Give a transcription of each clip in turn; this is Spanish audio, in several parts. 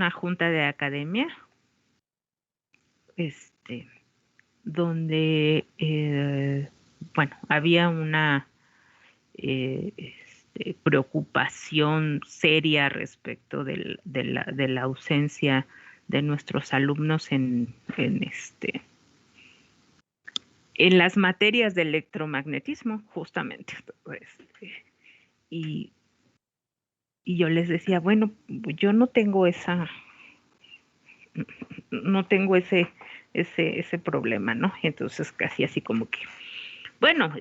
una junta de academia, donde, bueno, había una preocupación seria respecto de la ausencia de nuestros alumnos en las materias de electromagnetismo, justamente. Y yo les decía, bueno, yo no tengo ese problema, ¿no? Y entonces casi así como que, bueno,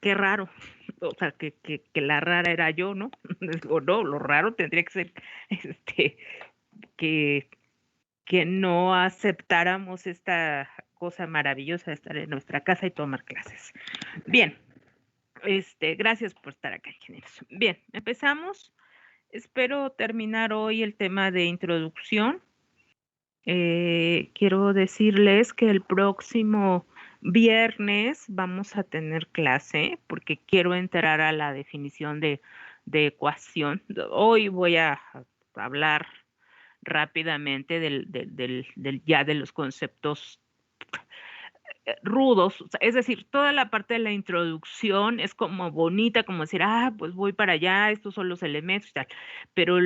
qué raro, o sea, que la rara era yo, ¿no? O no, lo raro tendría que ser que no aceptáramos esta cosa maravillosa de estar en nuestra casa y tomar clases. Bien, gracias por estar acá, ingenieros. Bien, empezamos. Espero terminar hoy el tema de introducción. Quiero decirles que el próximo viernes vamos a tener clase porque quiero entrar a la definición de ecuación. Hoy voy a hablar rápidamente ya de los conceptos rudos, o sea, es decir, toda la parte de la introducción es como bonita, como decir, pues voy para allá, estos son los elementos y tal, pero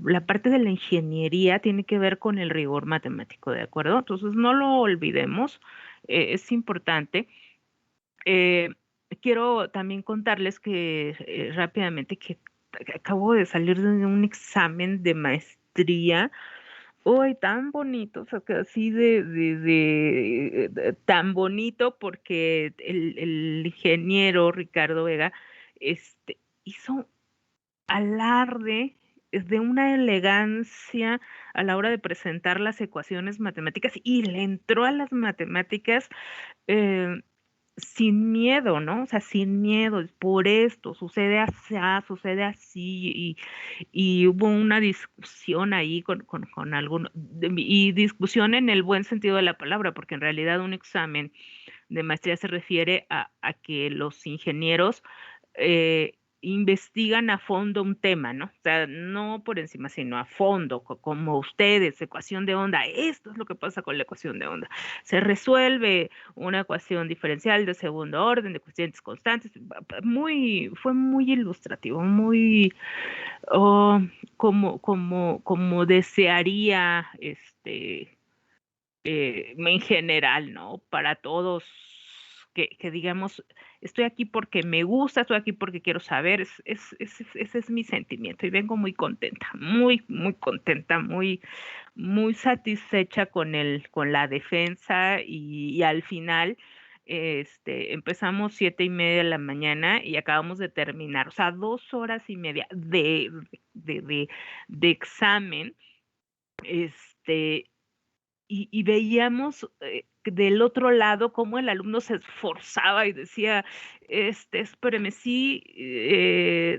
la parte de la ingeniería tiene que ver con el rigor matemático, ¿de acuerdo? Entonces no lo olvidemos, es importante. Quiero también contarles que rápidamente que acabo de salir de un examen de maestría. Uy, tan bonito, o sea, que así tan bonito porque el ingeniero Ricardo Vega hizo alarde de una elegancia a la hora de presentar las ecuaciones matemáticas y le entró a las matemáticas sin miedo, ¿no? O sea, sin miedo, por esto, sucede así, sucede así, y hubo una discusión ahí con algunos, y discusión en el buen sentido de la palabra, porque en realidad un examen de maestría se refiere a que los ingenieros investigan a fondo un tema, ¿no? O sea, no por encima, sino a fondo, como ustedes, ecuación de onda. Esto es lo que pasa con la ecuación de onda. Se resuelve una ecuación diferencial de segundo orden, de coeficientes constantes. Fue muy ilustrativo, muy como desearía en general, ¿no? Para todos, que digamos, estoy aquí porque me gusta, estoy aquí porque quiero saber, ese es mi sentimiento y vengo muy contenta, muy, muy contenta, muy, muy satisfecha con la defensa y al final empezamos 7:30 de la mañana y acabamos de terminar, o sea, 2 horas y media de examen, y veíamos del otro lado cómo el alumno se esforzaba y decía, espéreme, sí,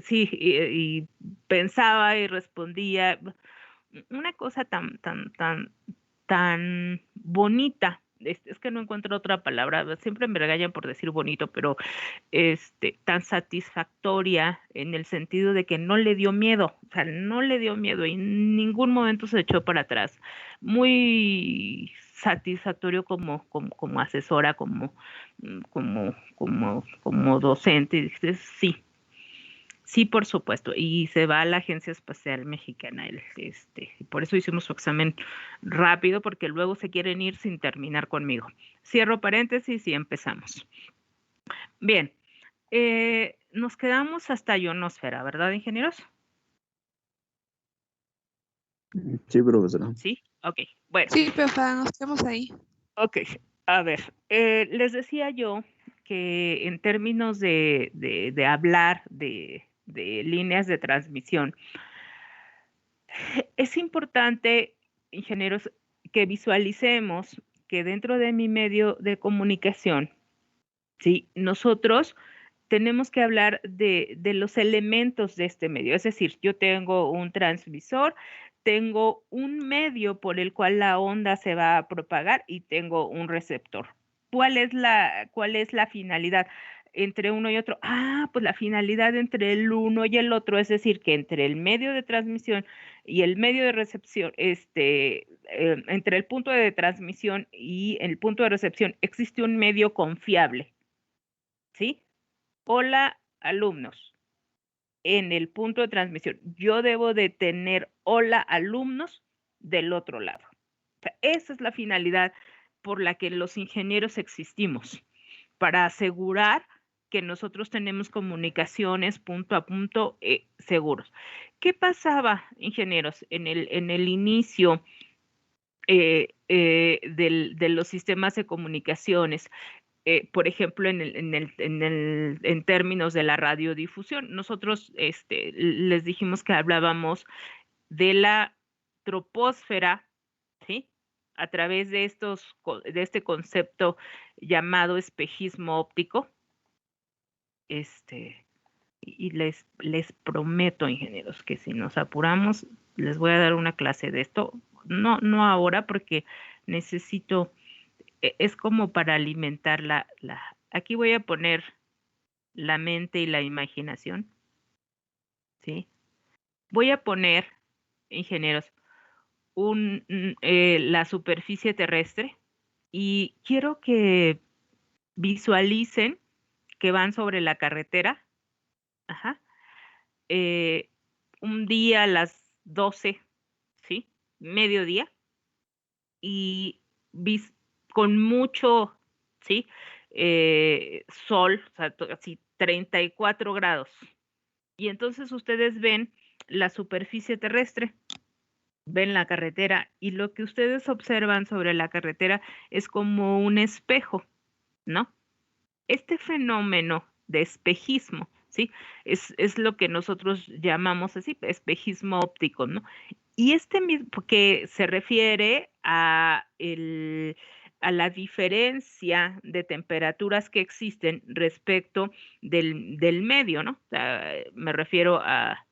sí, y pensaba y respondía. Una cosa tan bonita. Es que no encuentro otra palabra, siempre me regañan por decir bonito, pero tan satisfactoria en el sentido de que no le dio miedo, o sea, no le dio miedo y en ningún momento se echó para atrás. Muy satisfactorio como asesora, como docente. Y dices, sí, sí, por supuesto. Y se va a la Agencia Espacial Mexicana. Por eso hicimos su examen rápido, porque luego se quieren ir sin terminar conmigo. Cierro paréntesis y empezamos. Bien, nos quedamos hasta ionosfera, ¿verdad, ingenieros? Sí, profesora. Sí, ok. Bueno. Sí, profa, nos quedamos ahí. Ok, a ver, les decía yo que en términos de hablar de líneas de transmisión, es importante, ingenieros, que visualicemos que dentro de mi medio de comunicación, ¿sí? Nosotros tenemos que hablar de los elementos de este medio. Es decir, yo tengo un transmisor, tengo un medio por el cual la onda se va a propagar y tengo un receptor. ¿Cuál es la finalidad? entre uno y otro. Pues la finalidad entre el uno y el otro, es decir, que entre el medio de transmisión y el medio de recepción, entre el punto de transmisión y el punto de recepción existe un medio confiable, ¿sí? Hola, alumnos. En el punto de transmisión, yo debo de tener hola, alumnos del otro lado. O sea, esa es la finalidad por la que los ingenieros existimos, para asegurar que nosotros tenemos comunicaciones punto a punto seguros. ¿Qué pasaba, ingenieros, en el inicio de los sistemas de comunicaciones? Por ejemplo, en términos de la radiodifusión, nosotros les dijimos que hablábamos de la troposfera, ¿sí? A través de este concepto llamado espejismo óptico. Y les prometo, ingenieros, que si nos apuramos, les voy a dar una clase de esto. No ahora, porque necesito, es como para alimentar aquí voy a poner la mente y la imaginación, ¿sí? Voy a poner, ingenieros, la superficie terrestre, y quiero que visualicen que van sobre la carretera, ajá, un día a las 12, ¿sí? Mediodía, y con mucho, ¿sí? Sol, o sea, así 34 grados. Y entonces ustedes ven la superficie terrestre, ven la carretera, y lo que ustedes observan sobre la carretera es como un espejo, ¿no? Este fenómeno de espejismo, ¿sí? Es lo que nosotros llamamos así, espejismo óptico, ¿no? Y mismo que se refiere a la diferencia de temperaturas que existen respecto del medio, ¿no? O sea, me refiero a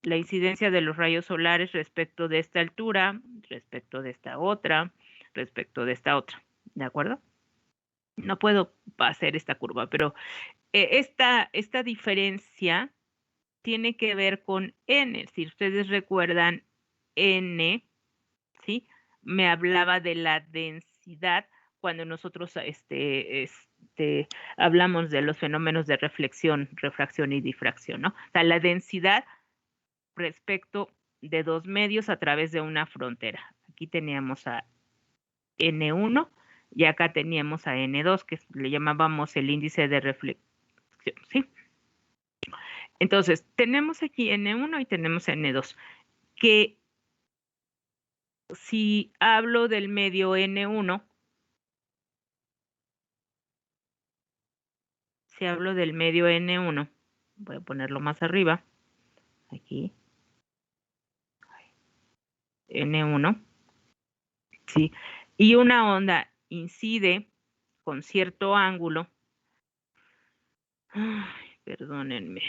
la incidencia de los rayos solares respecto de esta altura, respecto de esta otra, respecto de esta otra, ¿de acuerdo? No puedo hacer esta curva, pero esta diferencia tiene que ver con N. Si ustedes recuerdan, N, ¿sí? Me hablaba de la densidad cuando nosotros hablamos de los fenómenos de reflexión, refracción y difracción, ¿no? O sea, la densidad respecto de dos medios a través de una frontera. Aquí teníamos a N1 y acá teníamos a N2, que le llamábamos el índice de reflexión, ¿sí? Entonces, tenemos aquí N1 y tenemos N2, que si hablo del medio N1, si hablo del medio N1, voy a ponerlo más arriba, aquí, N1, ¿sí? Y una onda incide con cierto ángulo. Ay, perdónenme.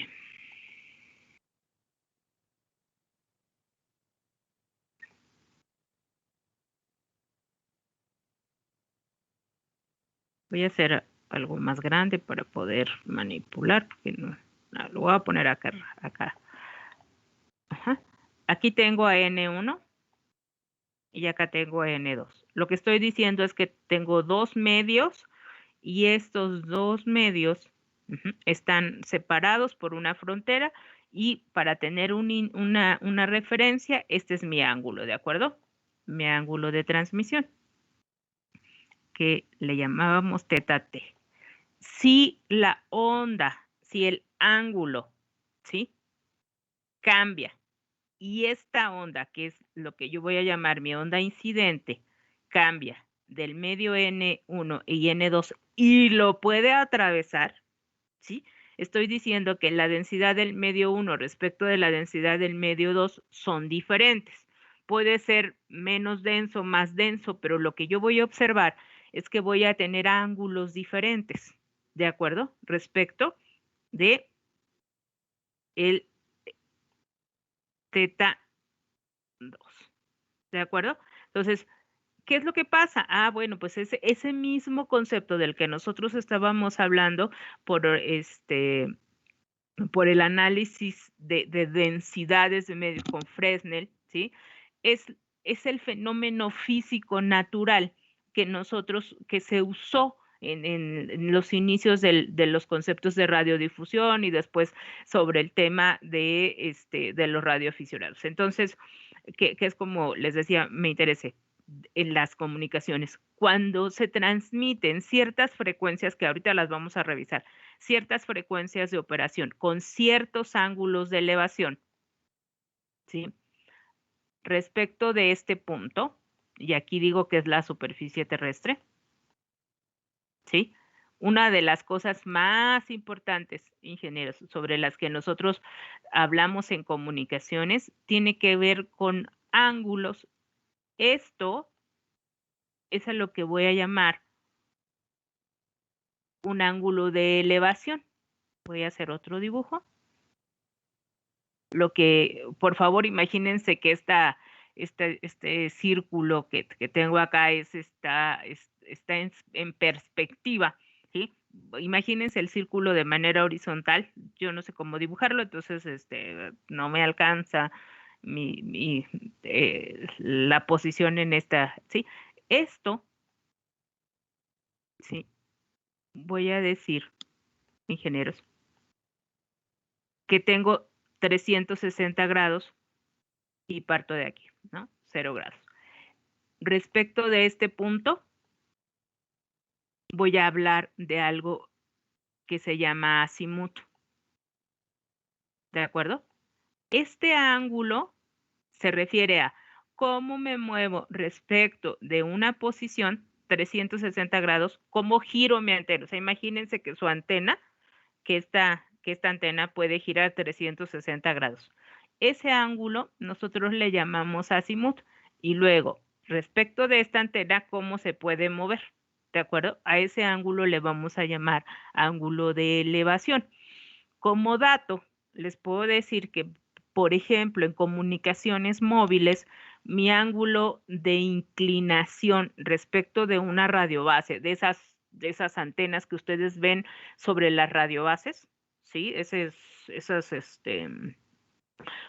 Voy a hacer algo más grande para poder manipular, porque no, lo voy a poner acá. Ajá. Aquí tengo a N1 y acá tengo a N2. Lo que estoy diciendo es que tengo dos medios y estos dos medios están separados por una frontera, y para tener una referencia, este es mi ángulo, ¿de acuerdo? Mi ángulo de transmisión, que le llamábamos teta T. Si la onda, si el ángulo, ¿sí? Cambia, y esta onda, que es lo que yo voy a llamar mi onda incidente, cambia del medio N1 y N2 y lo puede atravesar, ¿sí? Estoy diciendo que la densidad del medio 1 respecto de la densidad del medio 2 son diferentes. Puede ser menos denso, más denso, pero lo que yo voy a observar es que voy a tener ángulos diferentes, ¿de acuerdo? Respecto de el teta 2, ¿de acuerdo? Entonces, ¿qué es lo que pasa? Bueno, pues ese mismo concepto del que nosotros estábamos hablando por por el análisis de densidades de medios con Fresnel, ¿sí? Es el fenómeno físico natural que se usó en los inicios de los conceptos de radiodifusión y después sobre el tema de los radioaficionados. Entonces, que es como les decía, me interese en las comunicaciones. Cuando se transmiten ciertas frecuencias, que ahorita las vamos a revisar, ciertas frecuencias de operación con ciertos ángulos de elevación, ¿sí? Respecto de este punto, y aquí digo que es la superficie terrestre, ¿sí? Una de las cosas más importantes, ingenieros, sobre las que nosotros hablamos en comunicaciones, tiene que ver con ángulos. Esto es a lo que voy a llamar un ángulo de elevación. Voy a hacer otro dibujo. Lo que, por favor, imagínense que este círculo que tengo acá está en perspectiva, ¿sí? Imagínense el círculo de manera horizontal. Yo no sé cómo dibujarlo, entonces no me alcanza la posición en esta, ¿sí? Esto, sí, voy a decir, ingenieros, que tengo 360 grados y parto de aquí, ¿no? 0 grados. Respecto de este punto, voy a hablar de algo que se llama azimut. ¿De acuerdo? Este ángulo se refiere a cómo me muevo respecto de una posición 360 grados, cómo giro mi antena. O sea, imagínense que su antena, que esta antena puede girar 360 grados. Ese ángulo nosotros le llamamos azimut. Y luego, respecto de esta antena, ¿cómo se puede mover? ¿De acuerdo? A ese ángulo le vamos a llamar ángulo de elevación. Como dato, les puedo decir que, por ejemplo, en comunicaciones móviles, mi ángulo de inclinación respecto de una radiobase, de esas antenas que ustedes ven sobre las radiobases, ¿sí? Esas,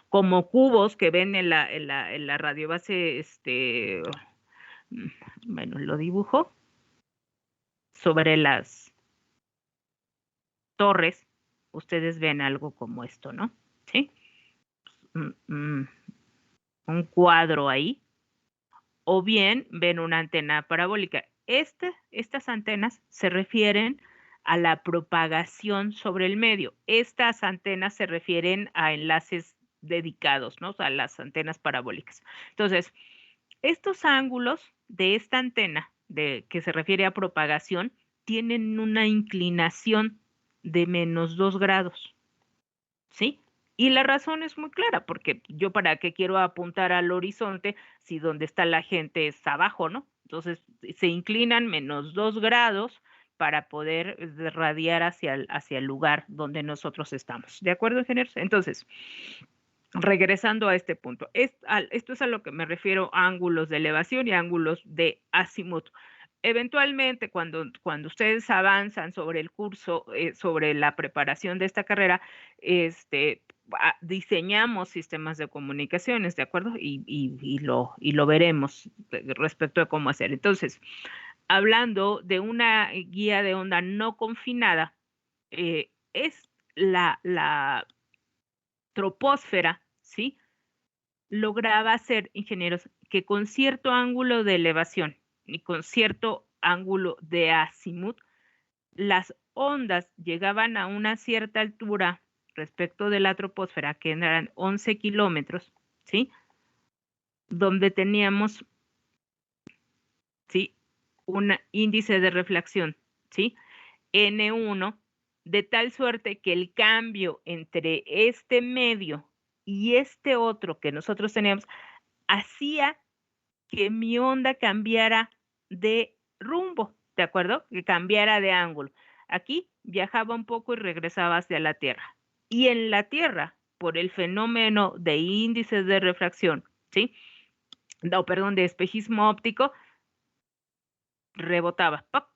como cubos que ven en la radiobase, bueno, lo dibujo, sobre las torres, ustedes ven algo como esto, ¿no? ¿Sí? Un cuadro ahí, o bien ven una antena parabólica. Estas antenas se refieren a la propagación sobre el medio. Estas antenas se refieren a enlaces dedicados, ¿no? O sea, las antenas parabólicas. Entonces, estos ángulos de esta antena que se refiere a propagación tienen una inclinación de -2 grados, ¿sí? Y la razón es muy clara, porque yo para qué quiero apuntar al horizonte si donde está la gente es abajo, ¿no? Entonces se inclinan -2 grados para poder radiar hacia el lugar donde nosotros estamos. ¿De acuerdo, ingenieros? Entonces, regresando a este punto, esto es a lo que me refiero, ángulos de elevación y ángulos de azimut. Eventualmente, cuando ustedes avanzan sobre el curso, sobre la preparación de esta carrera, diseñamos sistemas de comunicaciones, ¿de acuerdo? Y lo veremos respecto a cómo hacer. Entonces, hablando de una guía de onda no confinada, es la troposfera, ¿sí? Lograba hacer, ingenieros, que con cierto ángulo de elevación y con cierto ángulo de azimut, las ondas llegaban a una cierta altura respecto de la troposfera, que eran 11 kilómetros, ¿sí? Donde teníamos, ¿sí? Un índice de reflexión, ¿sí? N1, de tal suerte que el cambio entre este medio y este otro que nosotros teníamos hacía que mi onda cambiara de rumbo, ¿de acuerdo? Que cambiara de ángulo. Aquí viajaba un poco y regresaba hacia la Tierra. Y en la Tierra, por el fenómeno de índices de refracción, ¿sí? No, perdón, de espejismo óptico, rebotaba, ¡pop!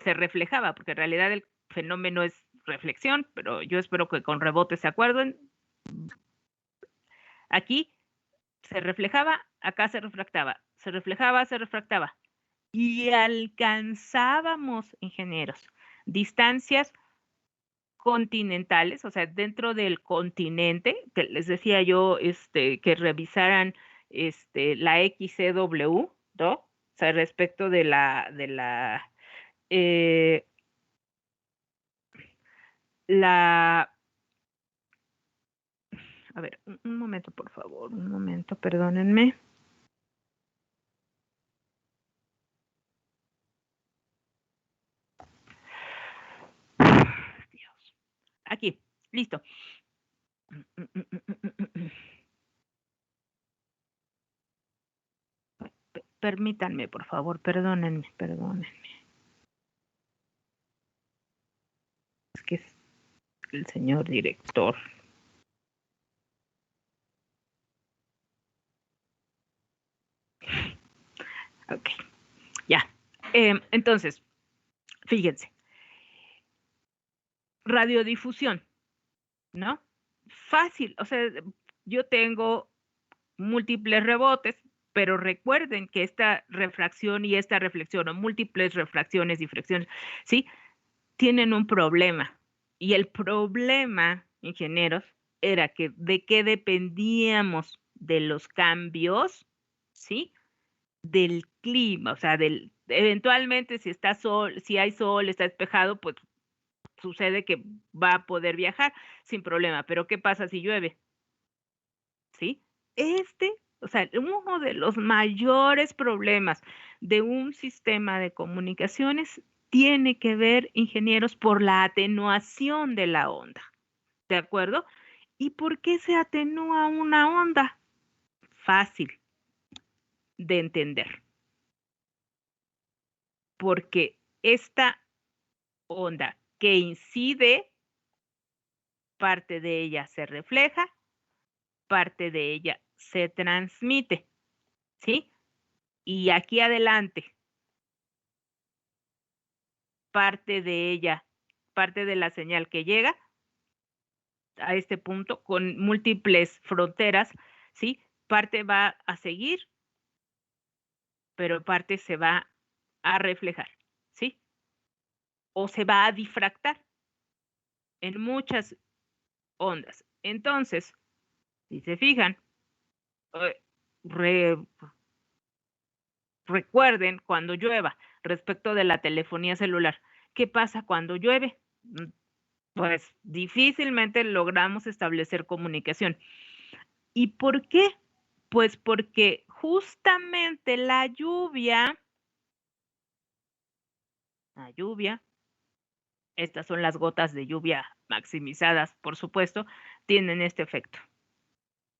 Se reflejaba, porque en realidad el fenómeno es reflexión, pero yo espero que con rebote se acuerden. Aquí se reflejaba, acá se refractaba, se reflejaba, se refractaba. Y alcanzábamos, ingenieros, distancias continentales, o sea, dentro del continente, que les decía yo, que revisaran la XCW, ¿no? O sea, respecto de la, a ver, un momento, por favor, un momento, perdónenme. Dios. Aquí, listo. Permítanme, por favor, perdónenme. Es que es el señor director. Ok, ya. Entonces, fíjense. Radiodifusión, ¿no? Fácil, o sea, yo tengo múltiples rebotes, pero recuerden que esta refracción y esta reflexión, o múltiples refracciones, difracciones, ¿sí? Tienen un problema. Y el problema, ingenieros, era que de qué dependíamos de los cambios, ¿sí? Del clima, o sea, eventualmente si está sol, si hay sol, está despejado, pues sucede que va a poder viajar sin problema. Pero ¿qué pasa si llueve? ¿Sí? O sea, uno de los mayores problemas de un sistema de comunicaciones tiene que ver, ingenieros, por la atenuación de la onda. ¿De acuerdo? ¿Y por qué se atenúa una onda? Fácil de entender. Porque esta onda que incide, parte de ella se refleja, parte de ella se transmite, ¿sí? Y aquí adelante, parte de ella, parte de la señal que llega a este punto con múltiples fronteras, ¿sí? Parte va a seguir, pero parte se va a reflejar, ¿sí? O se va a difractar en muchas ondas. Entonces, si se fijan, re, recuerden cuando llueva, respecto de la telefonía celular, ¿qué pasa cuando llueve? Pues difícilmente logramos establecer comunicación. ¿Y por qué? Pues porque justamente la lluvia, estas son las gotas de lluvia maximizadas, por supuesto, tienen este efecto.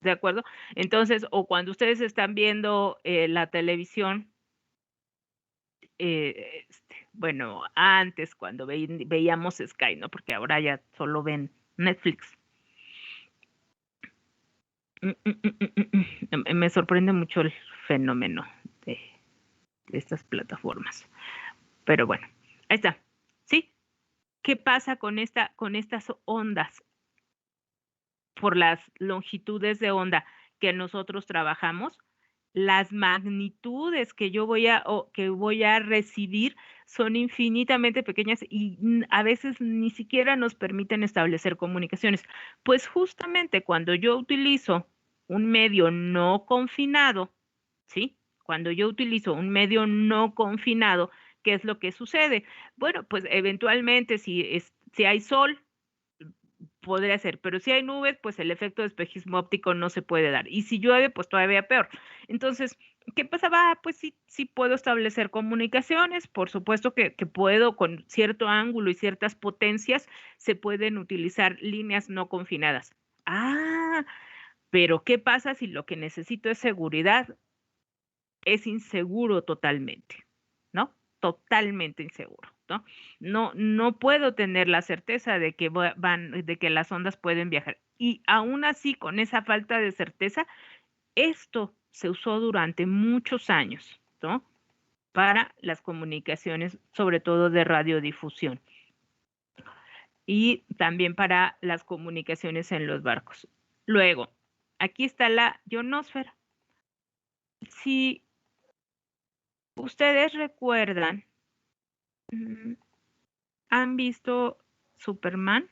¿De acuerdo? Entonces, o cuando ustedes están viendo la televisión, bueno, antes cuando veíamos Sky, ¿no? Porque ahora ya solo ven Netflix. Me sorprende mucho el fenómeno de estas plataformas. Pero bueno, ahí está. ¿Sí? ¿Qué pasa con estas ondas? Por las longitudes de onda que nosotros trabajamos, las magnitudes que yo voy a recibir son infinitamente pequeñas y a veces ni siquiera nos permiten establecer comunicaciones. Pues justamente cuando yo utilizo un medio no confinado, ¿sí? Cuando yo utilizo un medio no confinado, ¿qué es lo que sucede? Bueno, pues eventualmente si hay sol, podría ser, pero si hay nubes, pues el efecto de espejismo óptico no se puede dar. Y si llueve, pues todavía peor. Entonces, ¿qué pasaba? Pues sí puedo establecer comunicaciones, por supuesto que puedo con cierto ángulo y ciertas potencias, se pueden utilizar líneas no confinadas. Ah, pero ¿qué pasa si lo que necesito es seguridad? Es inseguro totalmente, ¿no? Totalmente inseguro, ¿no? No puedo tener la certeza de que de que las ondas pueden viajar. Y aún así, con esa falta de certeza, esto se usó durante muchos años, ¿no? para las comunicaciones, sobre todo de radiodifusión, y también para las comunicaciones en los barcos. Luego, aquí está la ionosfera. Si ustedes recuerdan, ¿han visto Superman?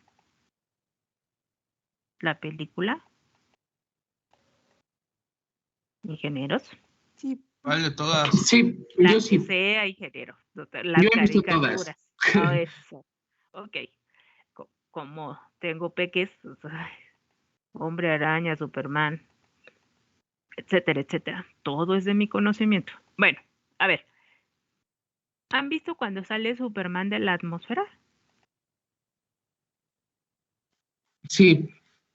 La película. Ingenieros. Sí. Vale, todas. Sí, La yo que sí. sea, ingeniero. Las Yo he visto todas. caricaturas. Ah, eso. Ok. Como tengo peques, pues, ay, Hombre Araña, Superman, etcétera, etcétera. Todo es de mi conocimiento. Bueno, a ver. ¿Han visto cuando sale Superman de la atmósfera? Sí.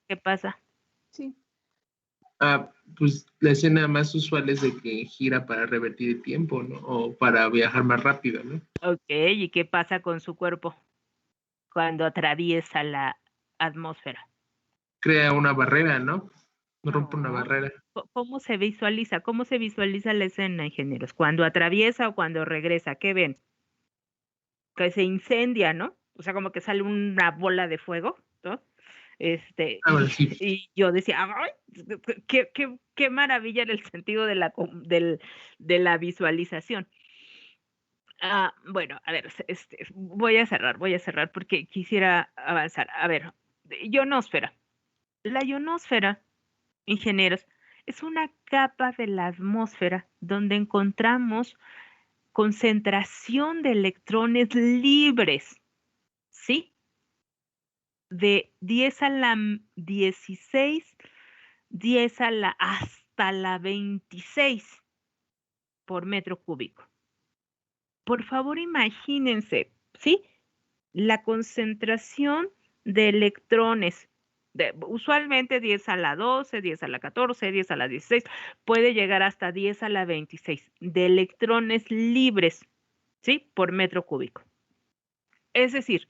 ¿Qué pasa? Sí. Pues la escena más usual es de que gira para revertir el tiempo, ¿no? O para viajar más rápido, ¿no? Ok, ¿y qué pasa con su cuerpo cuando atraviesa la atmósfera? Crea una barrera, ¿no? Rompe una No. barrera. ¿Cómo se visualiza? ¿Cómo se visualiza la escena, ingenieros? Cuando atraviesa o cuando regresa, ¿qué ven? Que se incendia, ¿no? O sea, como que sale una bola de fuego, ¿no? Ahora sí. Y yo decía, ¡ay! Qué maravilla en el sentido de la visualización. Bueno, a ver, voy a cerrar porque quisiera avanzar. A ver, ionosfera. La ionosfera, ingenieros, es una capa de la atmósfera donde encontramos concentración de electrones libres, ¿sí? De 10 a la 16, 10 hasta la 26 por metro cúbico. Por favor, imagínense, ¿sí? La concentración de electrones, usualmente 10 a la 12, 10 a la 14, 10 a la 16, puede llegar hasta 10 a la 26 de electrones libres, ¿sí? Por metro cúbico. Es decir,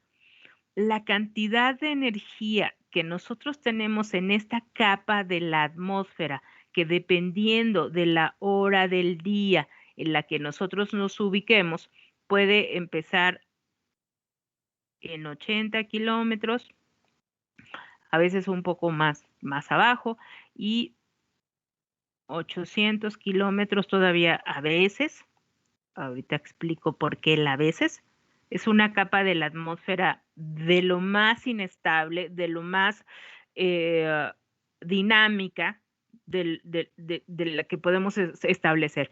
la cantidad de energía que nosotros tenemos en esta capa de la atmósfera, que dependiendo de la hora del día en la que nosotros nos ubiquemos, puede empezar en 80 kilómetros, a veces un poco más abajo, y 800 kilómetros todavía a veces. Ahorita explico por qué a veces. Es una capa de la atmósfera de lo más inestable, de lo más dinámica de la que podemos establecer.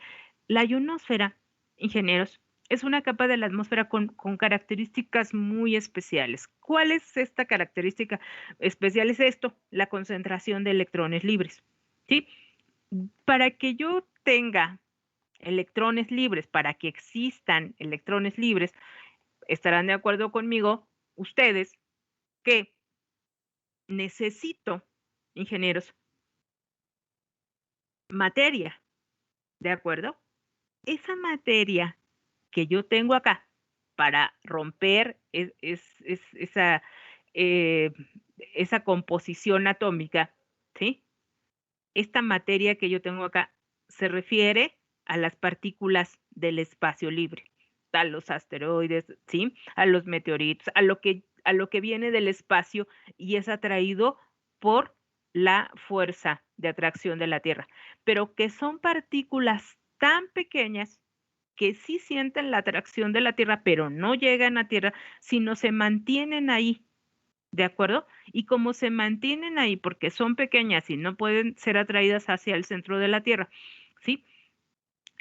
La ionosfera, ingenieros, es una capa de la atmósfera con características muy especiales. ¿Cuál es esta característica especial? Es esto, la concentración de electrones libres. ¿Sí? Para que yo tenga electrones libres, para que existan electrones libres, estarán de acuerdo conmigo ustedes que necesito, ingenieros, materia, ¿de acuerdo? Esa materia que yo tengo acá para romper esa, esa composición atómica, ¿sí? Esta materia que yo tengo acá se refiere a las partículas del espacio libre, a los asteroides, ¿sí? A los meteoritos, a lo que viene del espacio y es atraído por la fuerza de atracción de la Tierra, pero que son partículas tan pequeñas que sí sienten la atracción de la Tierra, pero no llegan a Tierra, sino se mantienen ahí. ¿De acuerdo? Y como se mantienen ahí porque son pequeñas y no pueden ser atraídas hacia el centro de la Tierra, ¿sí?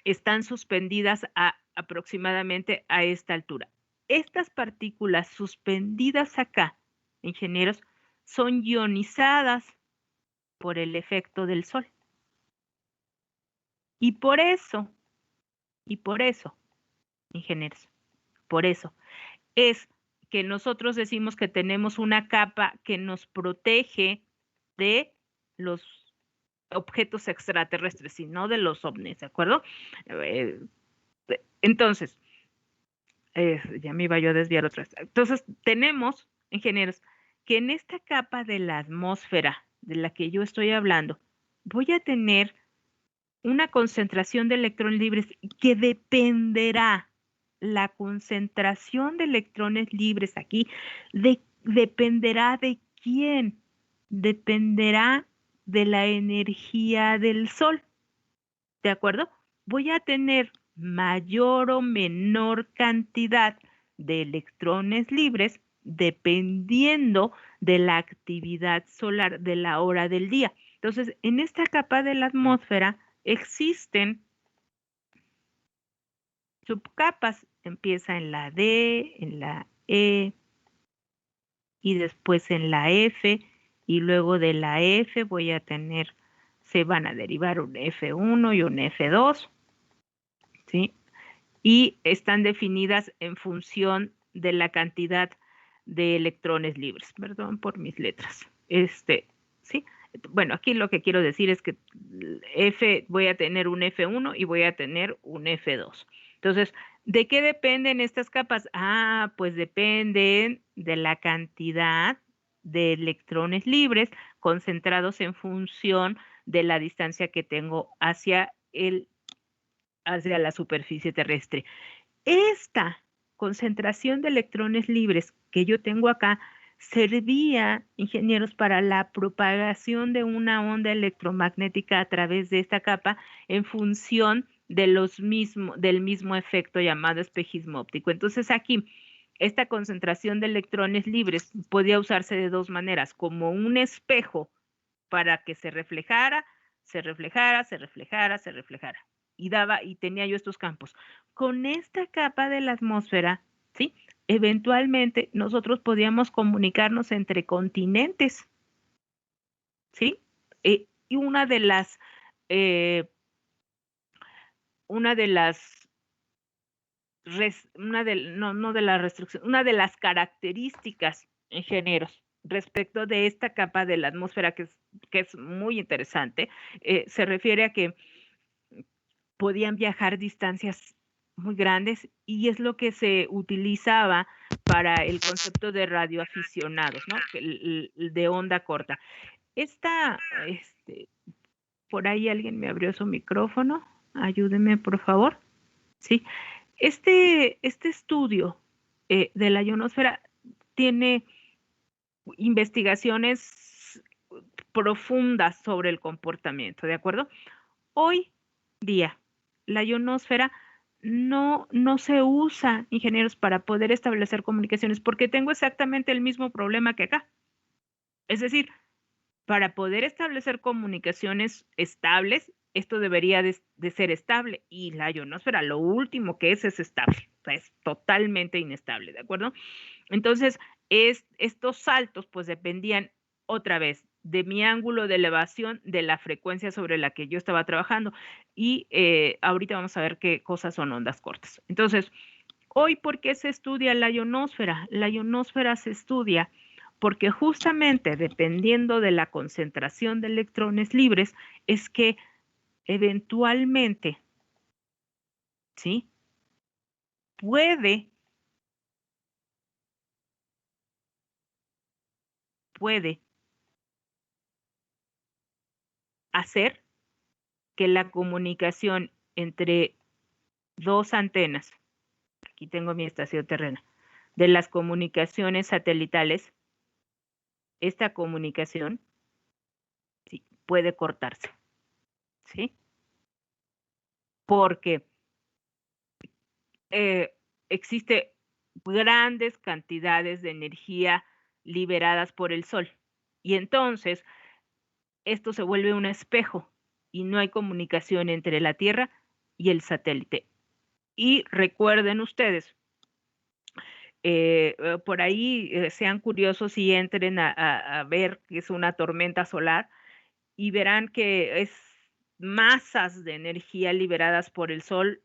Están suspendidas aproximadamente a esta altura. Estas partículas suspendidas acá, ingenieros, son ionizadas por el efecto del Sol. Y por eso, ingenieros, por eso es que nosotros decimos que tenemos una capa que nos protege de los objetos extraterrestres y no de los ovnis, ¿de acuerdo? Entonces, ya me iba yo a desviar otra vez. Entonces, tenemos, ingenieros, que en esta capa de la atmósfera de la que yo estoy hablando, voy a tener una concentración de electrones libres que dependerá, la concentración de electrones libres aquí, dependerá de quién, dependerá de la energía del Sol, ¿de acuerdo? Voy a tener mayor o menor cantidad de electrones libres dependiendo de la actividad solar, de la hora del día. Entonces, en esta capa de la atmósfera existen subcapas. Empieza en la D, en la E y después en la F, y luego de la F voy a tener, se van a derivar un F1 y un F2, ¿sí? Y están definidas en función de la cantidad de electrones libres. Perdón por mis letras. ¿Sí? Bueno, aquí lo que quiero decir es que voy a tener un F1 y voy a tener un F2. Entonces, ¿de qué dependen estas capas? Ah, pues dependen de la cantidad de electrones libres concentrados en función de la distancia que tengo hacia la superficie terrestre. Esta concentración de electrones libres que yo tengo acá servía, ingenieros, para la propagación de una onda electromagnética a través de esta capa en función de del mismo efecto llamado espejismo óptico. Entonces aquí, esta concentración de electrones libres podía usarse de dos maneras, como un espejo para que se reflejara, se reflejara, se reflejara, se reflejara. Y tenía yo estos campos. Con esta capa de la atmósfera, ¿sí? Eventualmente nosotros podíamos comunicarnos entre continentes, ¿sí? Y una de las características, ingenieros, respecto de esta capa de la atmósfera que es muy interesante, se refiere a que podían viajar distancias muy grandes, y es lo que se utilizaba para el concepto de radioaficionados, ¿no? De onda corta. Por ahí alguien me abrió su micrófono. Ayúdeme, por favor. Sí. Este estudio de la ionosfera tiene investigaciones profundas sobre el comportamiento, ¿de acuerdo? Hoy día, la ionosfera no se usa, ingenieros, para poder establecer comunicaciones, porque tengo exactamente el mismo problema que acá. Es decir, para poder establecer comunicaciones estables, esto debería de ser estable, y la ionosfera lo último que es estable, o sea, es totalmente inestable, ¿de acuerdo? Entonces, estos saltos pues dependían otra vez de mi ángulo de elevación, de la frecuencia sobre la que yo estaba trabajando, y ahorita vamos a ver qué cosas son ondas cortas. Entonces, hoy, ¿por qué se estudia la ionosfera? La ionosfera se estudia porque justamente dependiendo de la concentración de electrones libres es que eventualmente, ¿sí? Puede hacer que la comunicación entre dos antenas, aquí tengo mi estación terrena, de las comunicaciones satelitales, esta comunicación, ¿sí?, puede cortarse, ¿sí? Porque existe grandes cantidades de energía liberadas por el Sol, y entonces esto se vuelve un espejo y no hay comunicación entre la Tierra y el satélite. Y recuerden ustedes, por ahí sean curiosos y entren a ver qué es una tormenta solar, y verán que es masas de energía liberadas por el Sol,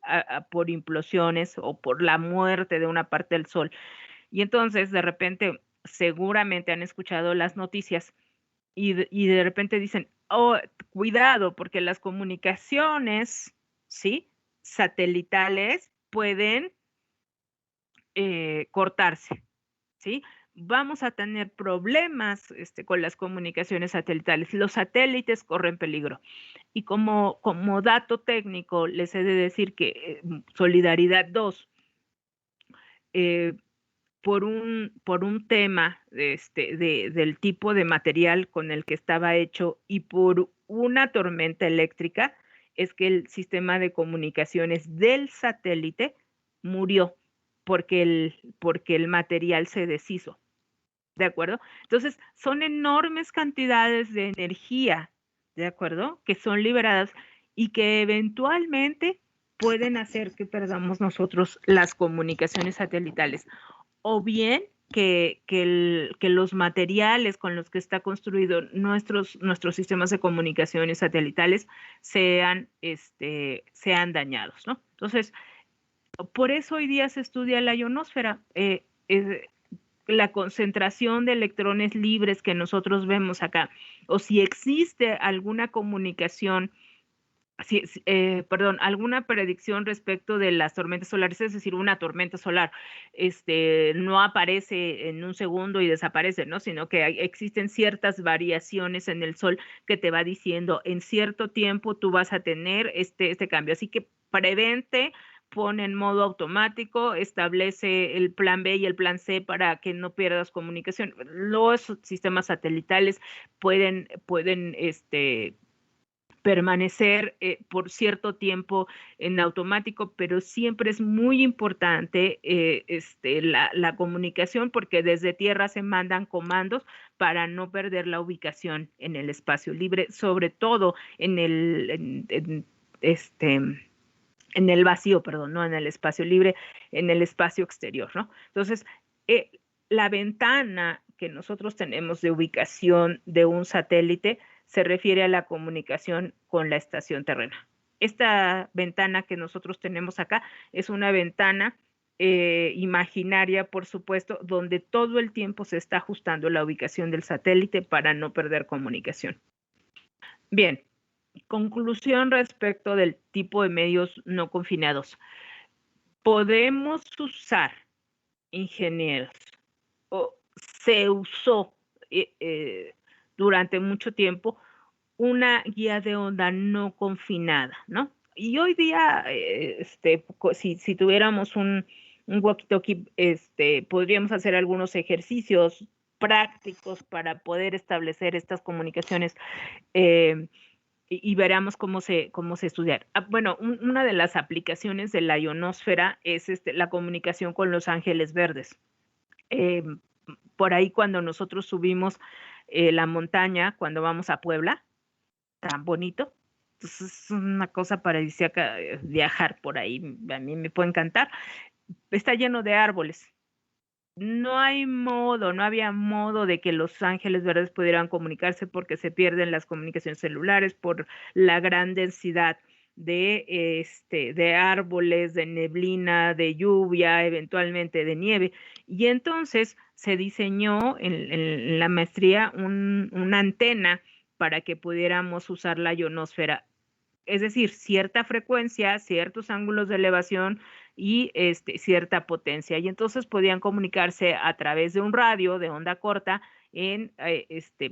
por implosiones o por la muerte de una parte del Sol. Y entonces, de repente, seguramente han escuchado las noticias y de repente dicen, oh, cuidado, porque las comunicaciones, ¿sí?, satelitales pueden cortarse, ¿sí? Vamos a tener problemas con las comunicaciones satelitales. Los satélites corren peligro. Y como dato técnico, les he de decir que Solidaridad 2, por un tema del tipo de material con el que estaba hecho y por una tormenta eléctrica, es que el sistema de comunicaciones del satélite murió porque el material se deshizo. ¿De acuerdo? Entonces, son enormes cantidades de energía, ¿de acuerdo? Que son liberadas y que eventualmente pueden hacer que perdamos nosotros las comunicaciones satelitales. O bien que los materiales con los que está construido nuestros sistemas de comunicaciones satelitales sean dañados, ¿no? Entonces, por eso hoy día se estudia la ionosfera. La concentración de electrones libres que nosotros vemos acá, o si existe alguna comunicación, alguna predicción respecto de las tormentas solares, es decir, una tormenta solar no aparece en un segundo y desaparece, ¿no? Sino que existen ciertas variaciones en el Sol que te va diciendo en cierto tiempo tú vas a tener este cambio. Así que prevente, pone en modo automático, establece el plan B y el plan C para que no pierdas comunicación. Los sistemas satelitales pueden permanecer por cierto tiempo en automático, pero siempre es muy importante la comunicación, porque desde tierra se mandan comandos para no perder la ubicación en el espacio libre, sobre todo en el vacío, perdón, no en el espacio libre, en el espacio exterior, ¿no? Entonces, la ventana que nosotros tenemos de ubicación de un satélite se refiere a la comunicación con la estación terrena. Esta ventana que nosotros tenemos acá es una ventana imaginaria, por supuesto, donde todo el tiempo se está ajustando la ubicación del satélite para no perder comunicación. Bien, conclusión respecto del tipo de medios no confinados. Podemos usar, ingenieros, o se usó durante mucho tiempo una guía de onda no confinada, ¿no? Y hoy día, si tuviéramos un walkie-talkie, podríamos hacer algunos ejercicios prácticos para poder establecer estas comunicaciones y veremos cómo se estudiar. Bueno, una de las aplicaciones de la ionosfera es la comunicación con los ángeles verdes. Por ahí cuando nosotros subimos la montaña, cuando vamos a Puebla, tan bonito, entonces es una cosa paradisíaca viajar por ahí, a mí me puede encantar. Está lleno de árboles. No había modo de que los ángeles verdes pudieran comunicarse porque se pierden las comunicaciones celulares por la gran densidad de árboles, de neblina, de lluvia, eventualmente de nieve. Y entonces se diseñó en la maestría una antena para que pudiéramos usar la ionosfera. Es decir, cierta frecuencia, ciertos ángulos de elevación y cierta potencia. Y entonces podían comunicarse a través de un radio de onda corta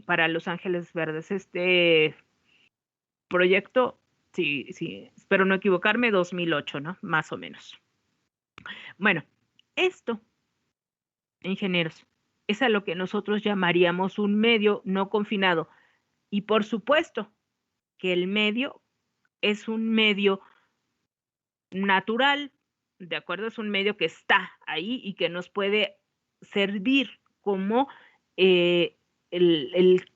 para Los Ángeles Verdes. Este proyecto, sí, espero no equivocarme, 2008, ¿no? Más o menos. Bueno, esto, ingenieros, es a lo que nosotros llamaríamos un medio no confinado. Y por supuesto que el medio es un medio natural, ¿de acuerdo? Es un medio que está ahí y que nos puede servir como el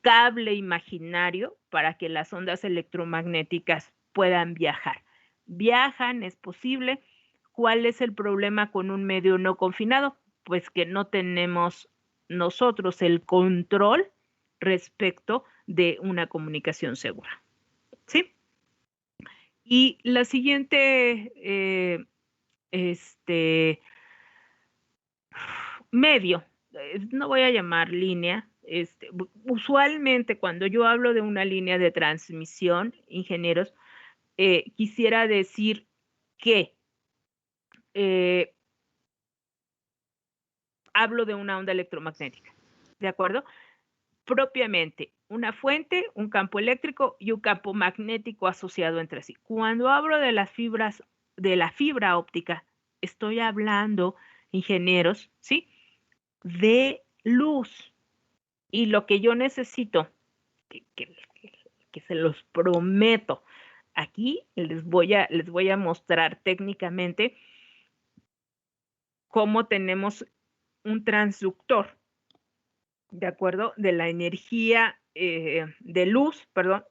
cable imaginario para que las ondas electromagnéticas puedan viajar. Viajan, es posible. ¿Cuál es el problema con un medio no confinado? Pues que no tenemos nosotros el control respecto de una comunicación segura. ¿Sí? Y la siguiente medio, no voy a llamar línea, usualmente cuando yo hablo de una línea de transmisión, ingenieros, quisiera decir que hablo de una onda electromagnética, ¿de acuerdo? Propiamente, una fuente, un campo eléctrico y un campo magnético asociado entre sí. Cuando hablo de las fibras, de la fibra óptica, estoy hablando, ingenieros, ¿sí? De luz. Y lo que yo necesito, que se los prometo, aquí les voy a mostrar técnicamente cómo tenemos un transductor, ¿de acuerdo? De la energía de luz, perdón,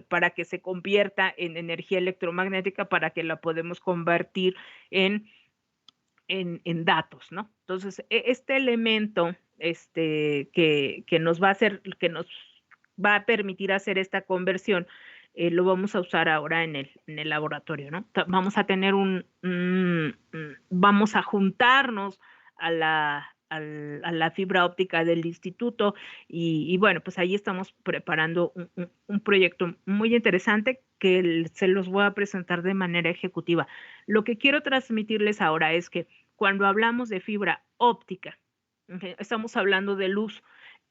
para que se convierta en energía electromagnética, para que la podemos convertir en datos, ¿no? Entonces, este elemento que nos va a hacer, que nos va a permitir hacer esta conversión, lo vamos a usar ahora en el laboratorio, ¿no? Vamos a tener vamos a juntarnos a la fibra óptica del instituto y bueno, pues ahí estamos preparando un proyecto muy interesante que se los voy a presentar de manera ejecutiva. Lo que quiero transmitirles ahora es que cuando hablamos de fibra óptica, estamos hablando de luz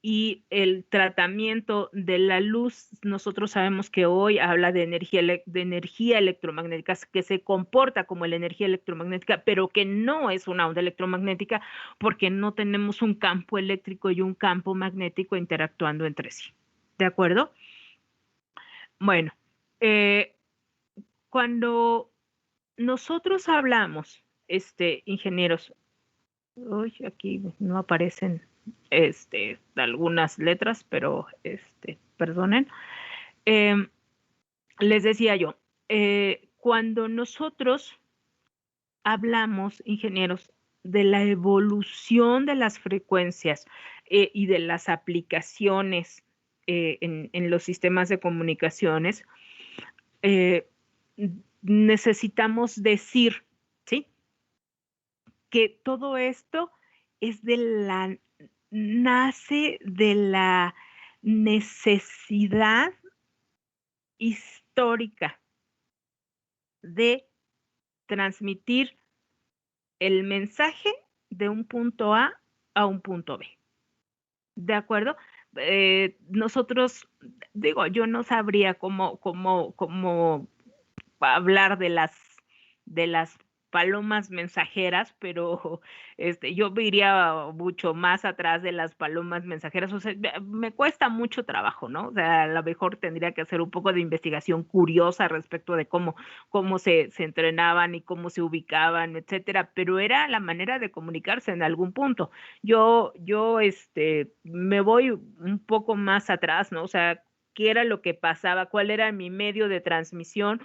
y el tratamiento de la luz, nosotros sabemos que hoy habla de energía electromagnética, que se comporta como la energía electromagnética, pero que no es una onda electromagnética porque no tenemos un campo eléctrico y un campo magnético interactuando entre sí. ¿De acuerdo? Bueno, cuando nosotros hablamos, ingenieros, uy, aquí no aparecen algunas letras, pero perdonen. Les decía yo, cuando nosotros hablamos, ingenieros, de la evolución de las frecuencias y de las aplicaciones en los sistemas de comunicaciones, necesitamos decir, ¿sí?, que todo esto es nace de la necesidad histórica de transmitir el mensaje de un punto A un punto B. ¿De acuerdo? Nosotros, digo, yo no sabría cómo hablar de las palomas mensajeras, pero yo me iría mucho más atrás de las palomas mensajeras. O sea, me cuesta mucho trabajo, ¿no? O sea, a lo mejor tendría que hacer un poco de investigación curiosa respecto de cómo se entrenaban y cómo se ubicaban, etcétera, pero era la manera de comunicarse en algún punto. Yo me voy un poco más atrás, ¿no? O sea, ¿qué era lo que pasaba? ¿Cuál era mi medio de transmisión?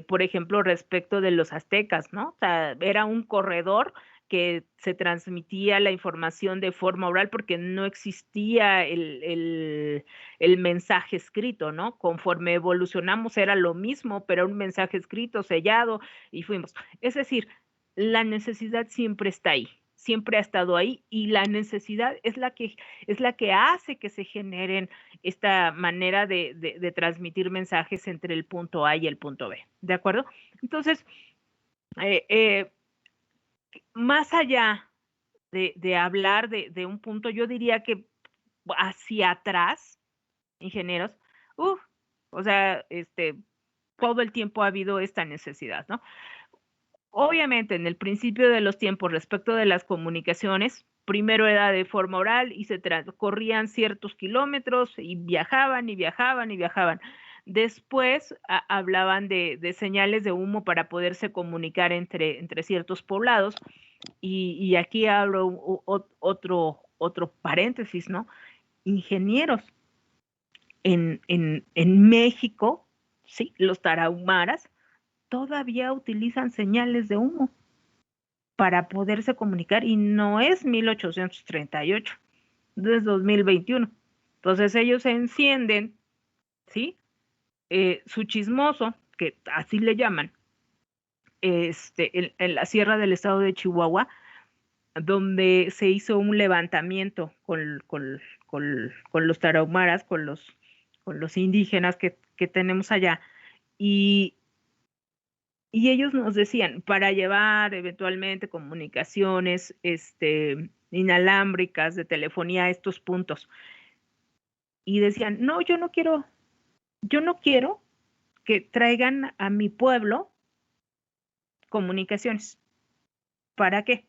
Por ejemplo, respecto de los aztecas, ¿no? O sea, era un corredor que se transmitía la información de forma oral porque no existía el mensaje escrito, ¿no? Conforme evolucionamos era lo mismo, pero un mensaje escrito, sellado, y fuimos. Es decir, la necesidad siempre está ahí, siempre ha estado ahí, y la necesidad es la que hace que se generen esta manera de transmitir mensajes entre el punto A y el punto B, ¿de acuerdo? Entonces, más allá de hablar de un punto, yo diría que hacia atrás, ingenieros, o sea, todo el tiempo ha habido esta necesidad, ¿no? Obviamente, en el principio de los tiempos, respecto de las comunicaciones, primero era de forma oral y se corrían ciertos kilómetros y viajaban y viajaban y viajaban. Después hablaban de señales de humo para poderse comunicar entre ciertos poblados. Y aquí abro otro paréntesis, ¿no? Ingenieros. En México, sí, los tarahumaras todavía utilizan señales de humo para poderse comunicar, y no es 1838, es 2021. Entonces ellos encienden, ¿sí?, su chismoso, que así le llaman, en la sierra del estado de Chihuahua, donde se hizo un levantamiento con los tarahumaras, con los indígenas que tenemos allá, y ellos nos decían, para llevar eventualmente comunicaciones inalámbricas de telefonía a estos puntos, y decían, no, yo no quiero que traigan a mi pueblo comunicaciones. ¿Para qué?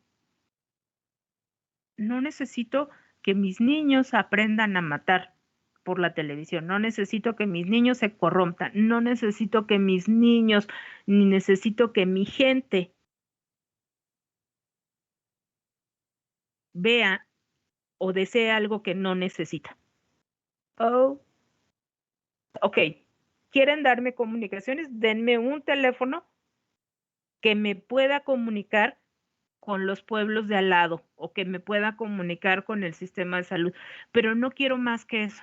No necesito que mis niños aprendan a matar por la televisión, no necesito que mis niños se corrompan, no necesito que mis niños, ni necesito que mi gente vea o desee algo que no necesita. Oh, ok, ¿quieren darme comunicaciones? Denme un teléfono que me pueda comunicar con los pueblos de al lado o que me pueda comunicar con el sistema de salud, pero no quiero más que eso.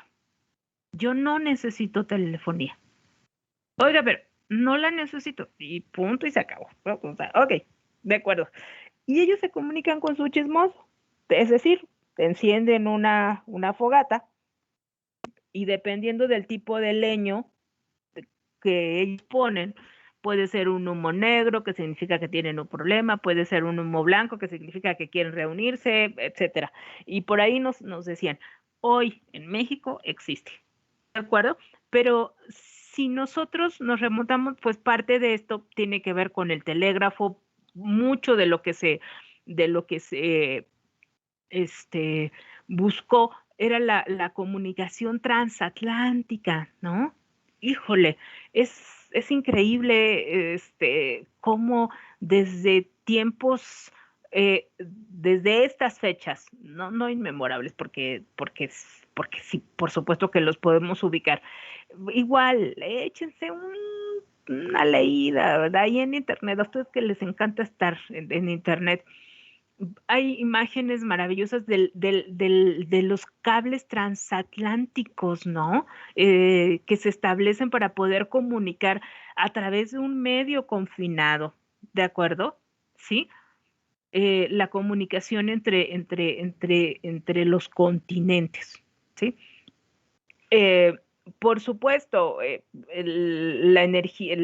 Yo no necesito telefonía. Oiga, pero no la necesito y punto y se acabó. Ok, de acuerdo. Y ellos se comunican con su chismoso, es decir, encienden una fogata y dependiendo del tipo de leño que ellos ponen, puede ser un humo negro, que significa que tienen un problema, puede ser un humo blanco, que significa que quieren reunirse, etcétera. Y por ahí nos decían, hoy en México existe, ¿de acuerdo? Pero si nosotros nos remontamos, pues parte de esto tiene que ver con el telégrafo, mucho de lo que se buscó era la comunicación transatlántica, ¿no? Híjole, es increíble cómo desde tiempos, desde estas fechas, no inmemorables, porque sí, por supuesto que los podemos ubicar. Igual, échense una leída, ¿verdad? Ahí en internet, a ustedes que les encanta estar en internet, hay imágenes maravillosas de los cables transatlánticos, ¿no? Que se establecen para poder comunicar a través de un medio confinado, ¿de acuerdo? ¿Sí? La comunicación entre los continentes, ¿sí? Eh, por supuesto, la energía,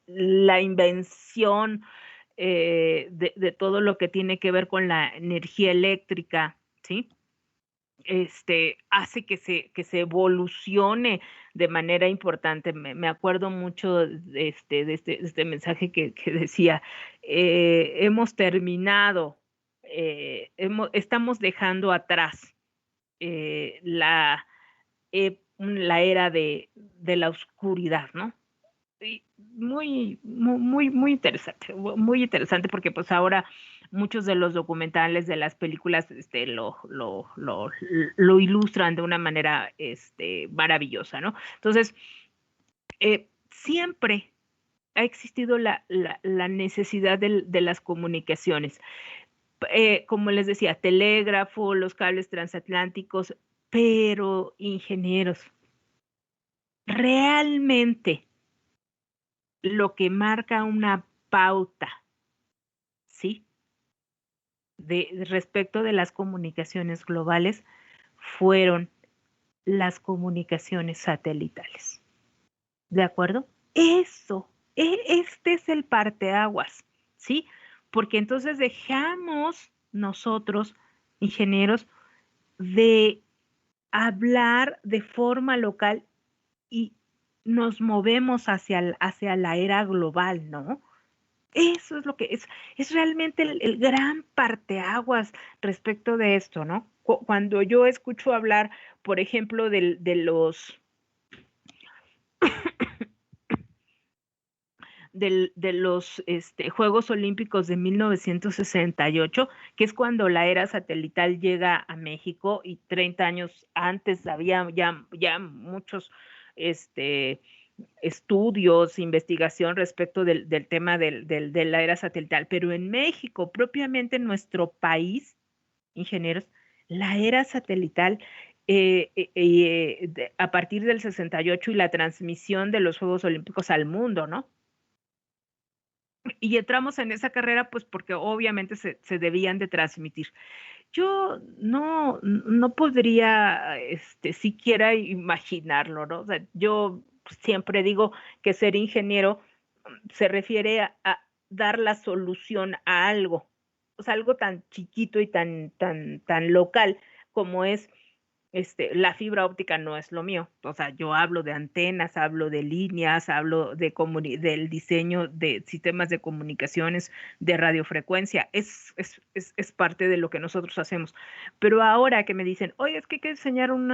la invención de todo lo que tiene que ver con la energía eléctrica, ¿sí? Hace que se evolucione de manera importante. Me acuerdo mucho de este mensaje que decía, hemos terminado, estamos dejando atrás la era de la oscuridad, ¿no? Sí, muy interesante porque pues ahora muchos de los documentales de las películas lo ilustran de una manera maravillosa, ¿no? Entonces, siempre ha existido la necesidad de las comunicaciones. Como les decía, telégrafo, los cables transatlánticos, pero ingenieros, realmente lo que marca una pauta, ¿sí? Respecto de las comunicaciones globales fueron las comunicaciones satelitales. ¿De acuerdo? Eso, este es el parteaguas, ¿sí? Porque entonces dejamos nosotros, ingenieros, de hablar de forma local y nos movemos hacia la era global, ¿no? Eso es lo que es realmente el gran parteaguas respecto de esto, ¿no? Cuando yo escucho hablar, por ejemplo, de los Juegos Olímpicos de 1968, que es cuando la era satelital llega a México y 30 años antes había ya muchos estudios, investigación respecto del tema de la era satelital, pero en México, propiamente en nuestro país, ingenieros, la era satelital a partir del 68 y la transmisión de los Juegos Olímpicos al mundo, ¿no? Y entramos en esa carrera pues porque obviamente se debían de transmitir. Yo no podría siquiera imaginarlo, ¿no? O sea, yo siempre digo que ser ingeniero se refiere a dar la solución a algo, o sea, algo tan chiquito y tan local como es La fibra óptica no es lo mío. O sea, yo hablo de antenas, hablo de líneas, hablo del diseño de sistemas de comunicaciones de radiofrecuencia. Es parte de lo que nosotros hacemos. Pero ahora que me dicen, oye, es que hay que diseñar un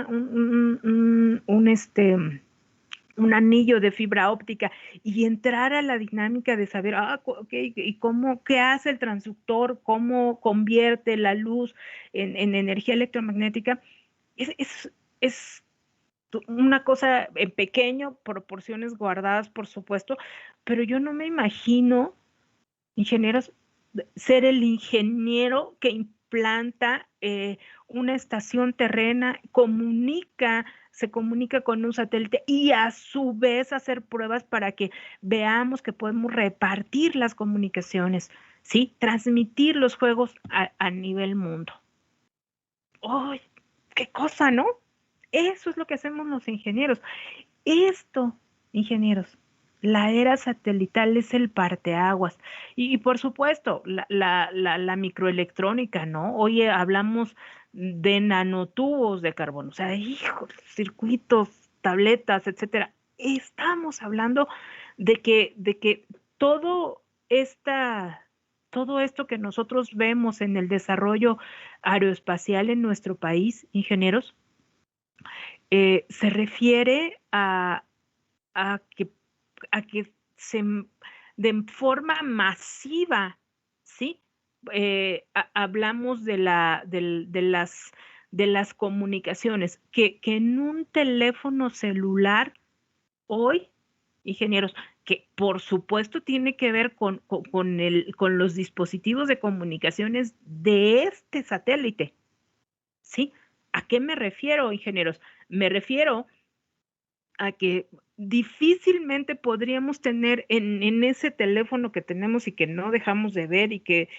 anillo de fibra óptica y entrar a la dinámica de saber, okay, y qué hace el transductor, cómo convierte la luz en energía electromagnética. Es una cosa en pequeño, proporciones guardadas, por supuesto, pero yo no me imagino, ingenieros, ser el ingeniero que implanta una estación terrena, se comunica con un satélite y a su vez hacer pruebas para que veamos que podemos repartir las comunicaciones, ¿sí? Transmitir los juegos a nivel mundo. ¡Ay, qué cosa!, ¿no? Eso es lo que hacemos los ingenieros. Esto, ingenieros, la era satelital es el parteaguas. Y por supuesto, la microelectrónica, ¿no? Hoy hablamos de nanotubos de carbono, o sea, hijos, circuitos, tabletas, etcétera. Estamos hablando de que todo todo esto que nosotros vemos en el desarrollo aeroespacial en nuestro país, ingenieros, se refiere a que, de forma masiva, ¿sí? Hablamos de las comunicaciones, que en un teléfono celular hoy, ingenieros, que por supuesto tiene que ver con los dispositivos de comunicaciones de este satélite, ¿sí? ¿A qué me refiero, ingenieros? Me refiero a que difícilmente podríamos tener en ese teléfono que tenemos y que no dejamos de ver y que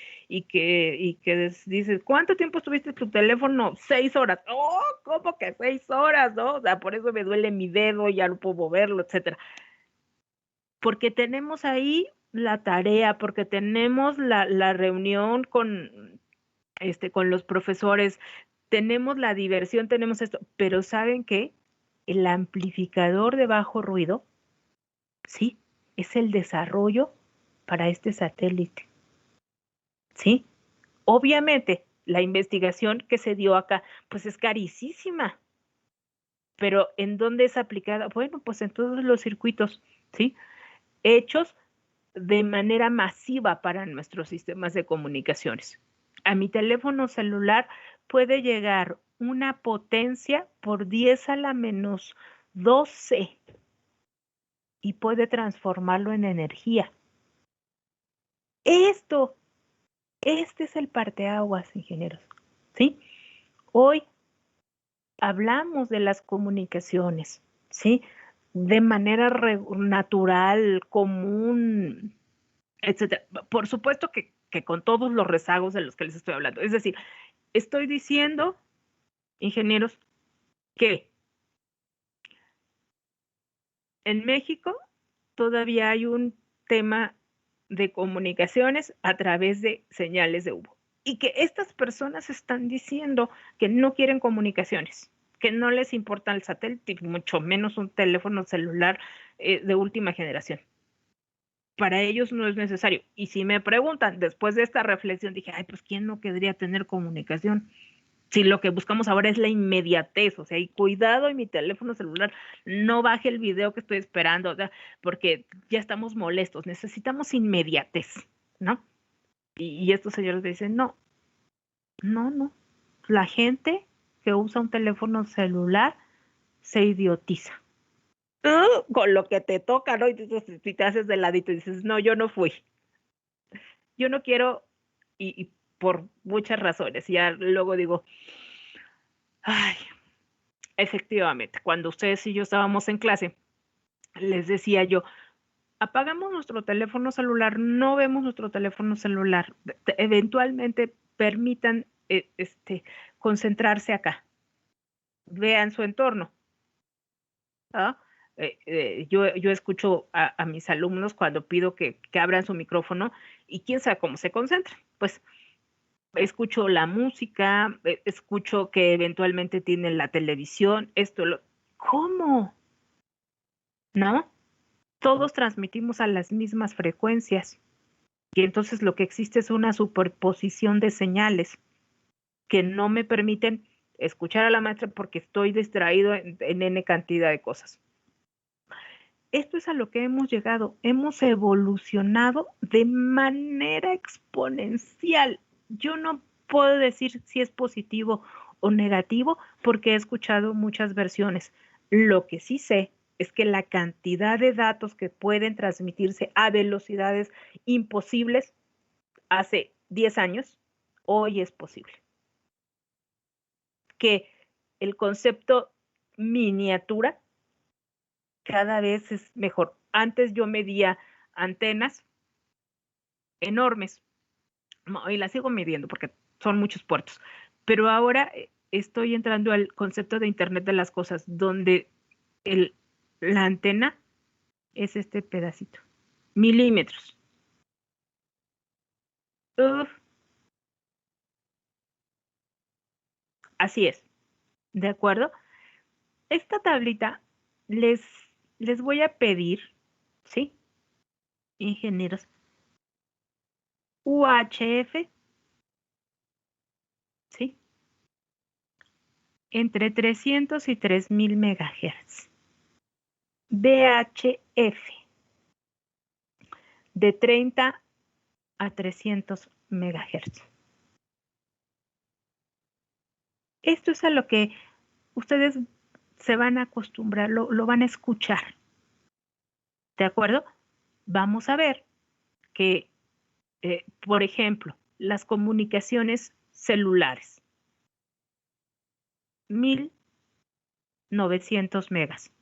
dices, ¿cuánto tiempo estuviste en tu teléfono? 6 horas. Oh, ¿cómo que 6 horas? ¿No? O sea, por eso me duele mi dedo, ya no puedo moverlo, etcétera. Porque tenemos ahí la tarea, porque tenemos la reunión con los profesores, tenemos la diversión, tenemos esto, pero ¿saben qué? El amplificador de bajo ruido, ¿sí? Es el desarrollo para este satélite, ¿sí? Obviamente, la investigación que se dio acá, pues es carísima, pero ¿en dónde es aplicada? Bueno, pues en todos los circuitos, ¿sí? Hechos de manera masiva para nuestros sistemas de comunicaciones. A mi teléfono celular puede llegar una potencia por 10 a la menos 12 y puede transformarlo en energía. Este es el parteaguas, ingenieros, ¿sí? Hoy hablamos de las comunicaciones, ¿sí? De manera natural, común, etcétera. Por supuesto que con todos los rezagos de los que les estoy hablando. Es decir, estoy diciendo, ingenieros, que en México todavía hay un tema de comunicaciones a través de señales de humo y que estas personas están diciendo que no quieren comunicaciones, que no les importa el satélite, mucho menos un teléfono celular de última generación. Para ellos no es necesario. Y si me preguntan, después de esta reflexión, dije, ay, pues ¿quién no querría tener comunicación? Si lo que buscamos ahora es la inmediatez, o sea, y cuidado en mi teléfono celular, no baje el video que estoy esperando, o sea, porque ya estamos molestos, necesitamos inmediatez, ¿no? Y estos señores dicen, no, la gente que usa un teléfono celular se idiotiza. Con lo que te toca, ¿no? Y entonces, si te haces de ladito y dices, no, yo no fui. Yo no quiero, y por muchas razones, ya luego digo, ay, efectivamente, cuando ustedes y yo estábamos en clase, les decía yo, apagamos nuestro teléfono celular, no vemos nuestro teléfono celular, eventualmente permitan concentrarse acá, vean su entorno. ¿Ah? Yo escucho a mis alumnos cuando pido que abran su micrófono y quién sabe cómo se concentran. Pues escucho la música, escucho que eventualmente tienen la televisión, ¿cómo? ¿No? Todos transmitimos a las mismas frecuencias y entonces lo que existe es una superposición de señales que no me permiten escuchar a la maestra porque estoy distraído en N cantidad de cosas. Esto es a lo que hemos llegado. Hemos evolucionado de manera exponencial. Yo no puedo decir si es positivo o negativo porque he escuchado muchas versiones. Lo que sí sé es que la cantidad de datos que pueden transmitirse a velocidades imposibles hace 10 años, hoy es posible. Que el concepto miniatura cada vez es mejor. Antes yo medía antenas enormes, y las sigo midiendo porque son muchos puertos, pero ahora estoy entrando al concepto de Internet de las cosas, donde la antena es este pedacito, milímetros. Uf. Así es, ¿de acuerdo? Esta tablita les voy a pedir, ¿sí? Ingenieros, UHF, ¿sí? Entre 300 y 3000 megahertz. VHF, de 30 a 300 megahertz. Esto es a lo que ustedes se van a acostumbrar, lo van a escuchar. ¿De acuerdo? Vamos a ver que, por ejemplo, las comunicaciones celulares, 1900 megas,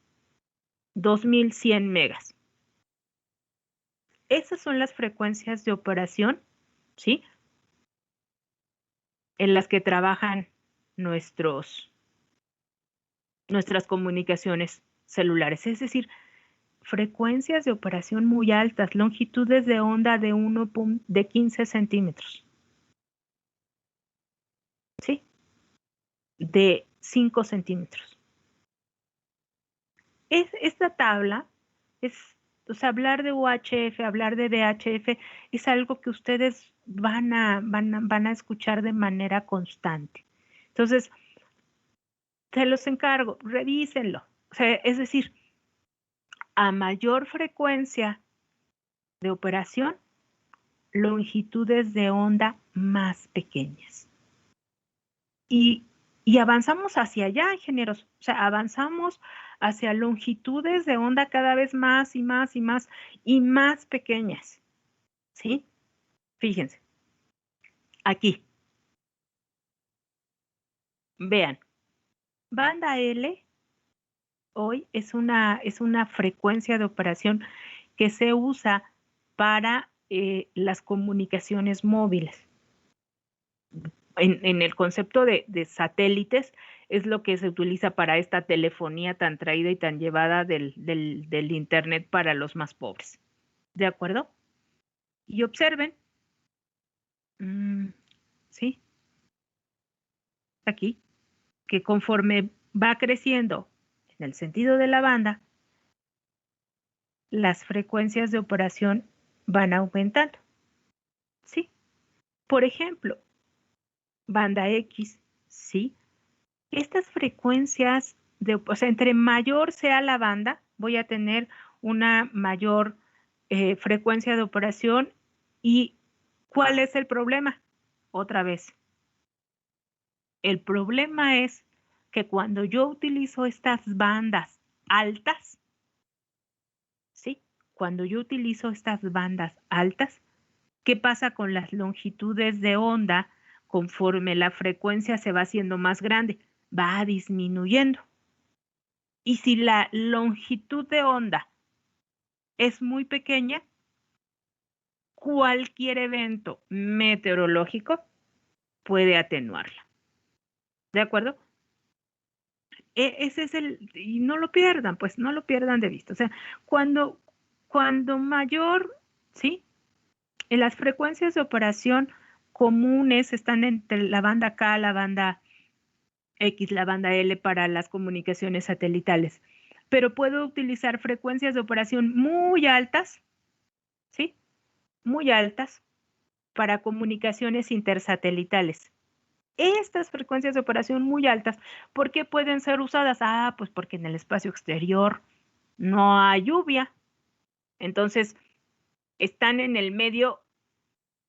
2100 megas. Esas son las frecuencias de operación, ¿sí? En las que trabajan nuestras comunicaciones celulares. Es decir, frecuencias de operación muy altas, longitudes de onda de 15 centímetros. ¿Sí? De 5 centímetros. Esta tabla hablar de UHF, hablar de VHF, es algo que ustedes van a escuchar de manera constante. Entonces, se los encargo, revísenlo. O sea, es decir, a mayor frecuencia de operación, longitudes de onda más pequeñas. Y avanzamos hacia allá, ingenieros. O sea, avanzamos hacia longitudes de onda cada vez más y más y más y más pequeñas. ¿Sí? Fíjense. Aquí. Vean. Banda L hoy es una frecuencia de operación que se usa para las comunicaciones móviles. En el concepto de satélites es lo que se utiliza para esta telefonía tan traída y tan llevada del Internet para los más pobres. ¿De acuerdo? Y observen, ¿sí? Aquí, que conforme va creciendo en el sentido de la banda, las frecuencias de operación van aumentando. ¿Sí? Por ejemplo, banda X, ¿sí? Estas frecuencias, o sea, entre mayor sea la banda, voy a tener una mayor frecuencia de operación. ¿Y cuál es el problema? Otra vez. El problema es que cuando yo utilizo estas bandas altas, ¿sí? Cuando yo utilizo estas bandas altas, ¿qué pasa con las longitudes de onda conforme la frecuencia se va haciendo más grande? Va disminuyendo. Y si la longitud de onda es muy pequeña, cualquier evento meteorológico puede atenuarla. ¿De acuerdo? Ese es y no lo pierdan, pues no lo pierdan de vista. O sea, cuando mayor, ¿sí? En las frecuencias de operación comunes están entre la banda K, la banda X, la banda L para las comunicaciones satelitales. Pero puedo utilizar frecuencias de operación muy altas, ¿sí? Muy altas para comunicaciones intersatelitales. Estas frecuencias de operación muy altas, ¿por qué pueden ser usadas? Ah, pues porque en el espacio exterior no hay lluvia. Entonces, están en el medio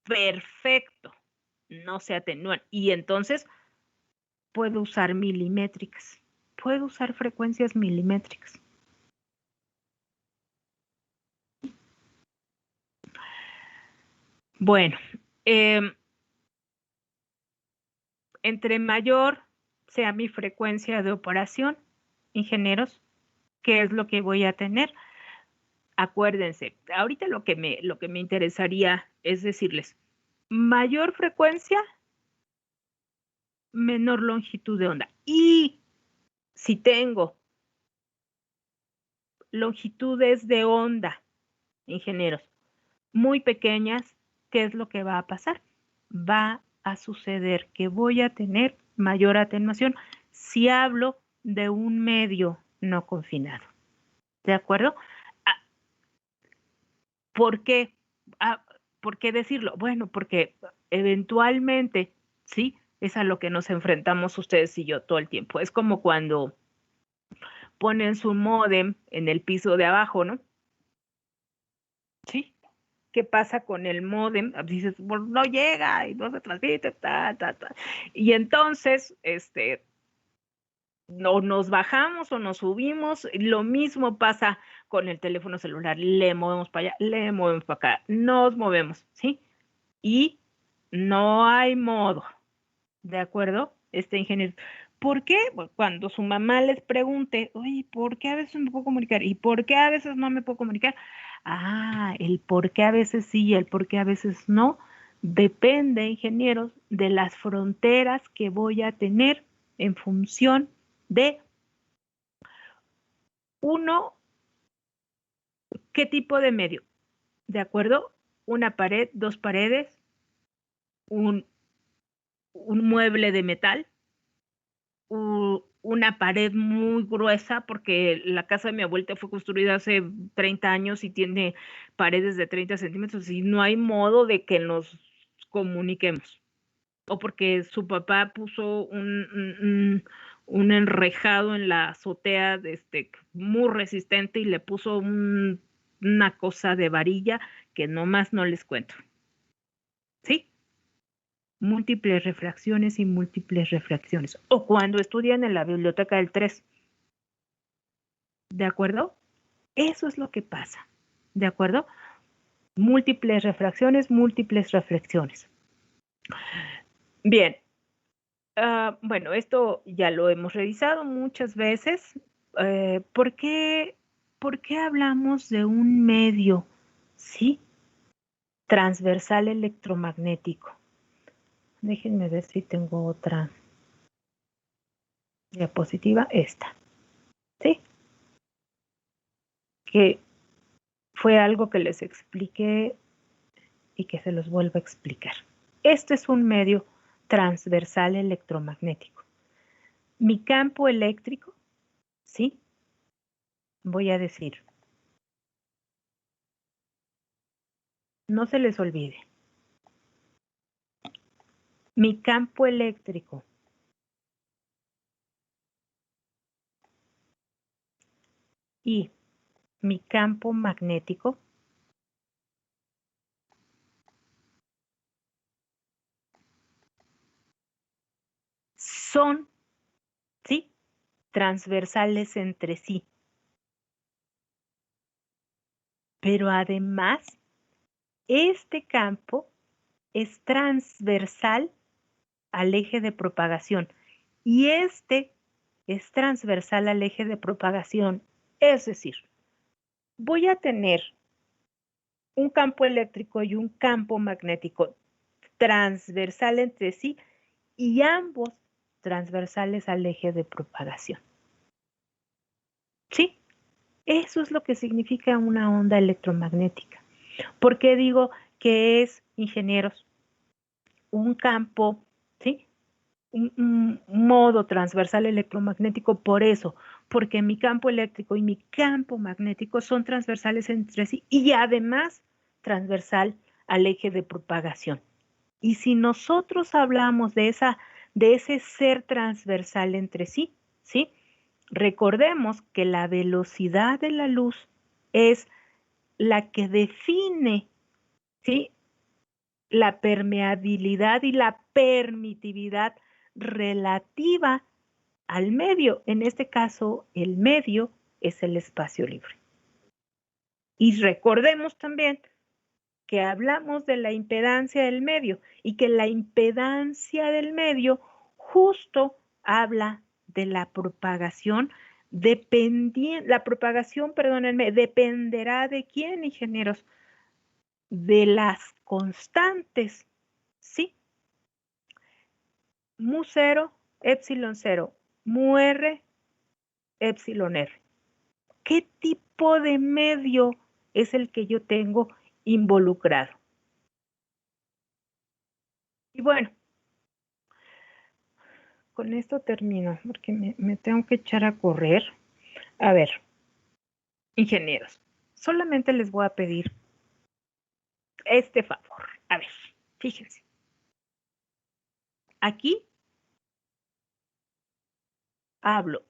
perfecto, no se atenúan. Y entonces, puedo usar milimétricas, puedo usar frecuencias milimétricas. Bueno, entre mayor sea mi frecuencia de operación, ingenieros, ¿qué es lo que voy a tener? Acuérdense, ahorita lo que me interesaría es decirles, mayor frecuencia, menor longitud de onda. Y si tengo longitudes de onda, ingenieros, muy pequeñas, ¿qué es lo que va a pasar? Va a suceder que voy a tener mayor atenuación si hablo de un medio no confinado. ¿De acuerdo? ¿Por qué? ¿Por qué decirlo? Bueno, porque eventualmente, sí, es a lo que nos enfrentamos ustedes y yo todo el tiempo. Es como cuando ponen su módem en el piso de abajo, ¿no? Sí. ¿Qué pasa con el módem? Dices, pues no llega y no se transmite, ta. Y entonces, no nos bajamos o nos subimos, lo mismo pasa con el teléfono celular, le movemos para allá, le movemos para acá, nos movemos, ¿sí? Y no hay modo, ¿de acuerdo? Ingeniero, ¿por qué? Bueno, cuando su mamá les pregunte, oye, ¿por qué a veces me puedo comunicar? ¿Y por qué a veces no me puedo comunicar? Ah, el por qué a veces sí y el por qué a veces no, depende, ingenieros, de las fronteras que voy a tener en función de uno, ¿qué tipo de medio? ¿De acuerdo? Una pared, dos paredes, un mueble de metal, una pared muy gruesa, porque la casa de mi abuelita fue construida hace 30 años y tiene paredes de 30 centímetros y no hay modo de que nos comuniquemos. O porque su papá puso un enrejado en la azotea muy resistente y le puso una cosa de varilla que nomás no les cuento. ¿Sí? Múltiples refracciones y múltiples refracciones. O cuando estudian en la biblioteca del 3. ¿De acuerdo? Eso es lo que pasa. ¿De acuerdo? Múltiples refracciones, múltiples reflexiones. Bien. Bueno, esto ya lo hemos revisado muchas veces. ¿Por qué hablamos de un medio, sí, transversal electromagnético? Déjenme ver si tengo otra diapositiva. Esta, ¿sí? Que fue algo que les expliqué y que se los vuelvo a explicar. Este es un medio transversal electromagnético. Mi campo eléctrico, ¿sí? Voy a decir, no se les olvide, mi campo eléctrico y mi campo magnético son, ¿sí?, transversales entre sí. Pero además, este campo es transversal al eje de propagación y este es transversal al eje de propagación. Es decir, voy a tener un campo eléctrico y un campo magnético transversal entre sí y ambos transversales al eje de propagación. ¿Sí? Eso es lo que significa una onda electromagnética. ¿Por qué digo que es, ingenieros, un campo, ¿sí? Un modo transversal electromagnético por eso, porque mi campo eléctrico y mi campo magnético son transversales entre sí y además transversal al eje de propagación. Y si nosotros hablamos de ese ser transversal entre sí, ¿sí? Recordemos que la velocidad de la luz es la que define, ¿sí?, la permeabilidad y la permitividad relativa al medio. En este caso, el medio es el espacio libre. Y recordemos también que hablamos de la impedancia del medio y que la impedancia del medio justo habla de la propagación. La propagación, perdónenme, dependerá de quién, ingenieros, de las constantes, ¿sí? Mu 0, epsilon 0, mu r, epsilon r. ¿Qué tipo de medio es el que yo tengo involucrado? Y bueno, con esto termino, porque me tengo que echar a correr. A ver, ingenieros, solamente les voy a pedir este favor. A ver, fíjense. Aquí hablo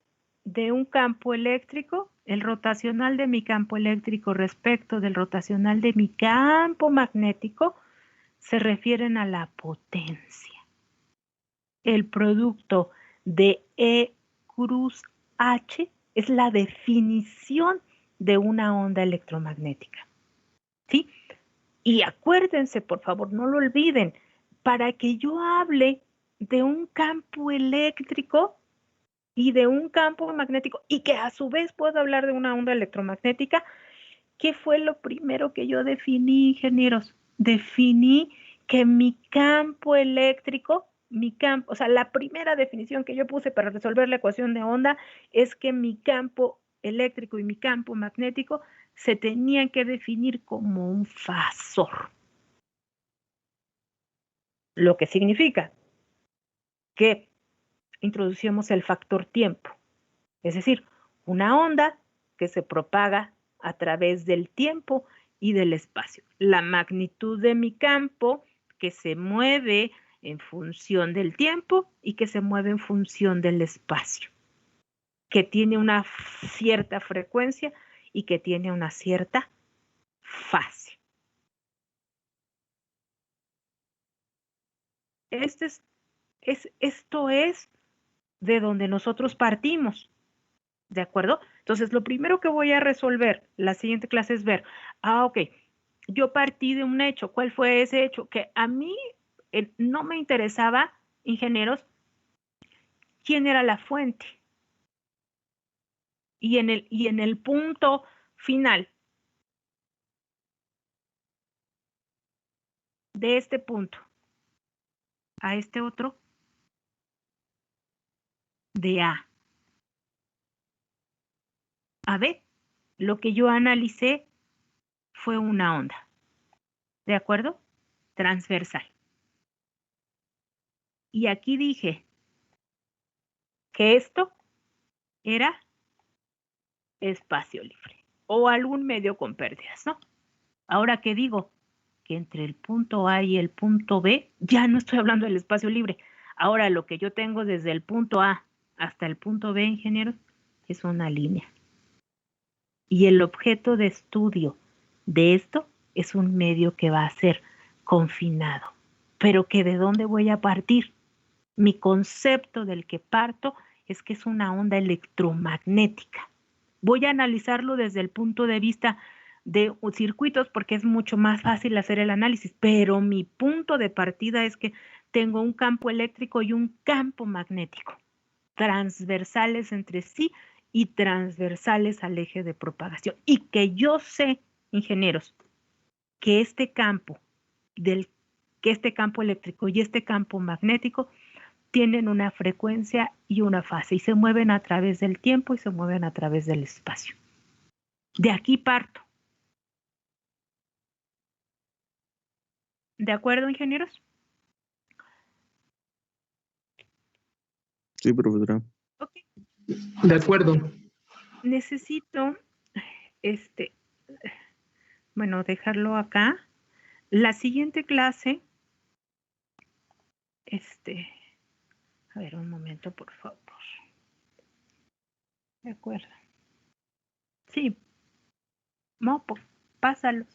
de un campo eléctrico, el rotacional de mi campo eléctrico respecto del rotacional de mi campo magnético se refieren a la potencia. El producto de E cruz H es la definición de una onda electromagnética, ¿sí? Y acuérdense, por favor, no lo olviden, para que yo hable de un campo eléctrico y de un campo magnético y que a su vez pueda hablar de una onda electromagnética, ¿qué fue lo primero que yo definí, ingenieros? Definí que mi campo eléctrico, o sea, la primera definición que yo puse para resolver la ecuación de onda es que mi campo eléctrico y mi campo magnético se tenían que definir como un fasor. Lo que significa que introducimos el factor tiempo, es decir, una onda que se propaga a través del tiempo y del espacio. La magnitud de mi campo que se mueve en función del tiempo y que se mueve en función del espacio, que tiene una cierta frecuencia y que tiene una cierta fase. Esto es de donde nosotros partimos. ¿De acuerdo? Entonces, lo primero que voy a resolver la siguiente clase es ver, ok, yo partí de un hecho. ¿Cuál fue ese hecho? Que a mí no me interesaba, ingenieros, quién era la fuente. Y en el punto final de este punto a este otro, de A a B, lo que yo analicé fue una onda. ¿De acuerdo? Transversal. Y aquí dije que esto era espacio libre o algún medio con pérdidas, ¿no? Ahora, ¿qué digo? Que entre el punto A y el punto B, ya no estoy hablando del espacio libre. Ahora, lo que yo tengo desde el punto A hasta el punto B, ingenieros, es una línea. Y el objeto de estudio de esto es un medio que va a ser confinado. Pero que ¿de dónde voy a partir? Mi concepto del que parto es que es una onda electromagnética. Voy a analizarlo desde el punto de vista de circuitos porque es mucho más fácil hacer el análisis, pero mi punto de partida es que tengo un campo eléctrico y un campo magnético, transversales entre sí y transversales al eje de propagación. Y que yo sé, ingenieros, que este campo eléctrico y este campo magnético tienen una frecuencia y una fase y se mueven a través del tiempo y se mueven a través del espacio. De aquí parto. ¿De acuerdo, ingenieros? Sí, profesora. Ok. De acuerdo. Necesito, bueno, dejarlo acá. La siguiente clase, a ver, un momento, por favor. De acuerdo. Sí. Mopo, pásalos.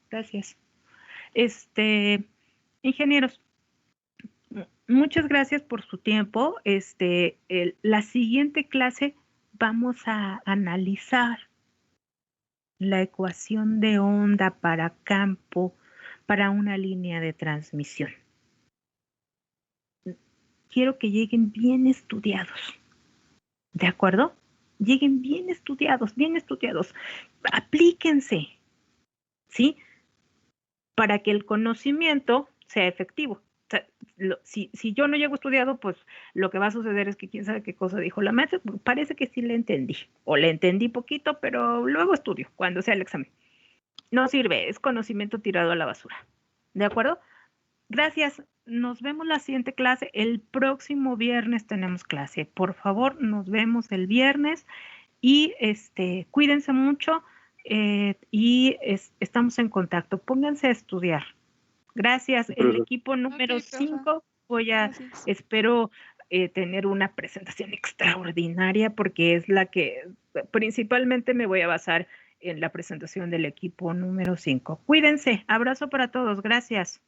Gracias. Ingenieros, muchas gracias por su tiempo. La siguiente clase vamos a analizar la ecuación de onda para campo para una línea de transmisión. Quiero que lleguen bien estudiados. ¿De acuerdo? Lleguen bien estudiados, bien estudiados. Aplíquense, ¿sí? Para que el conocimiento sea efectivo. O sea, si yo no llego estudiado, pues lo que va a suceder es que quién sabe qué cosa dijo la maestra. Parece que sí le entendí, o le entendí poquito, pero luego estudio cuando sea el examen. No sirve, es conocimiento tirado a la basura. ¿De acuerdo? Gracias. Nos vemos la siguiente clase. El próximo viernes tenemos clase. Por favor, nos vemos el viernes y cuídense mucho y estamos en contacto. Pónganse a estudiar. Gracias. El equipo número 5 espero tener una presentación extraordinaria porque es la que principalmente me voy a basar en la presentación del equipo número 5. Cuídense. Abrazo para todos. Gracias.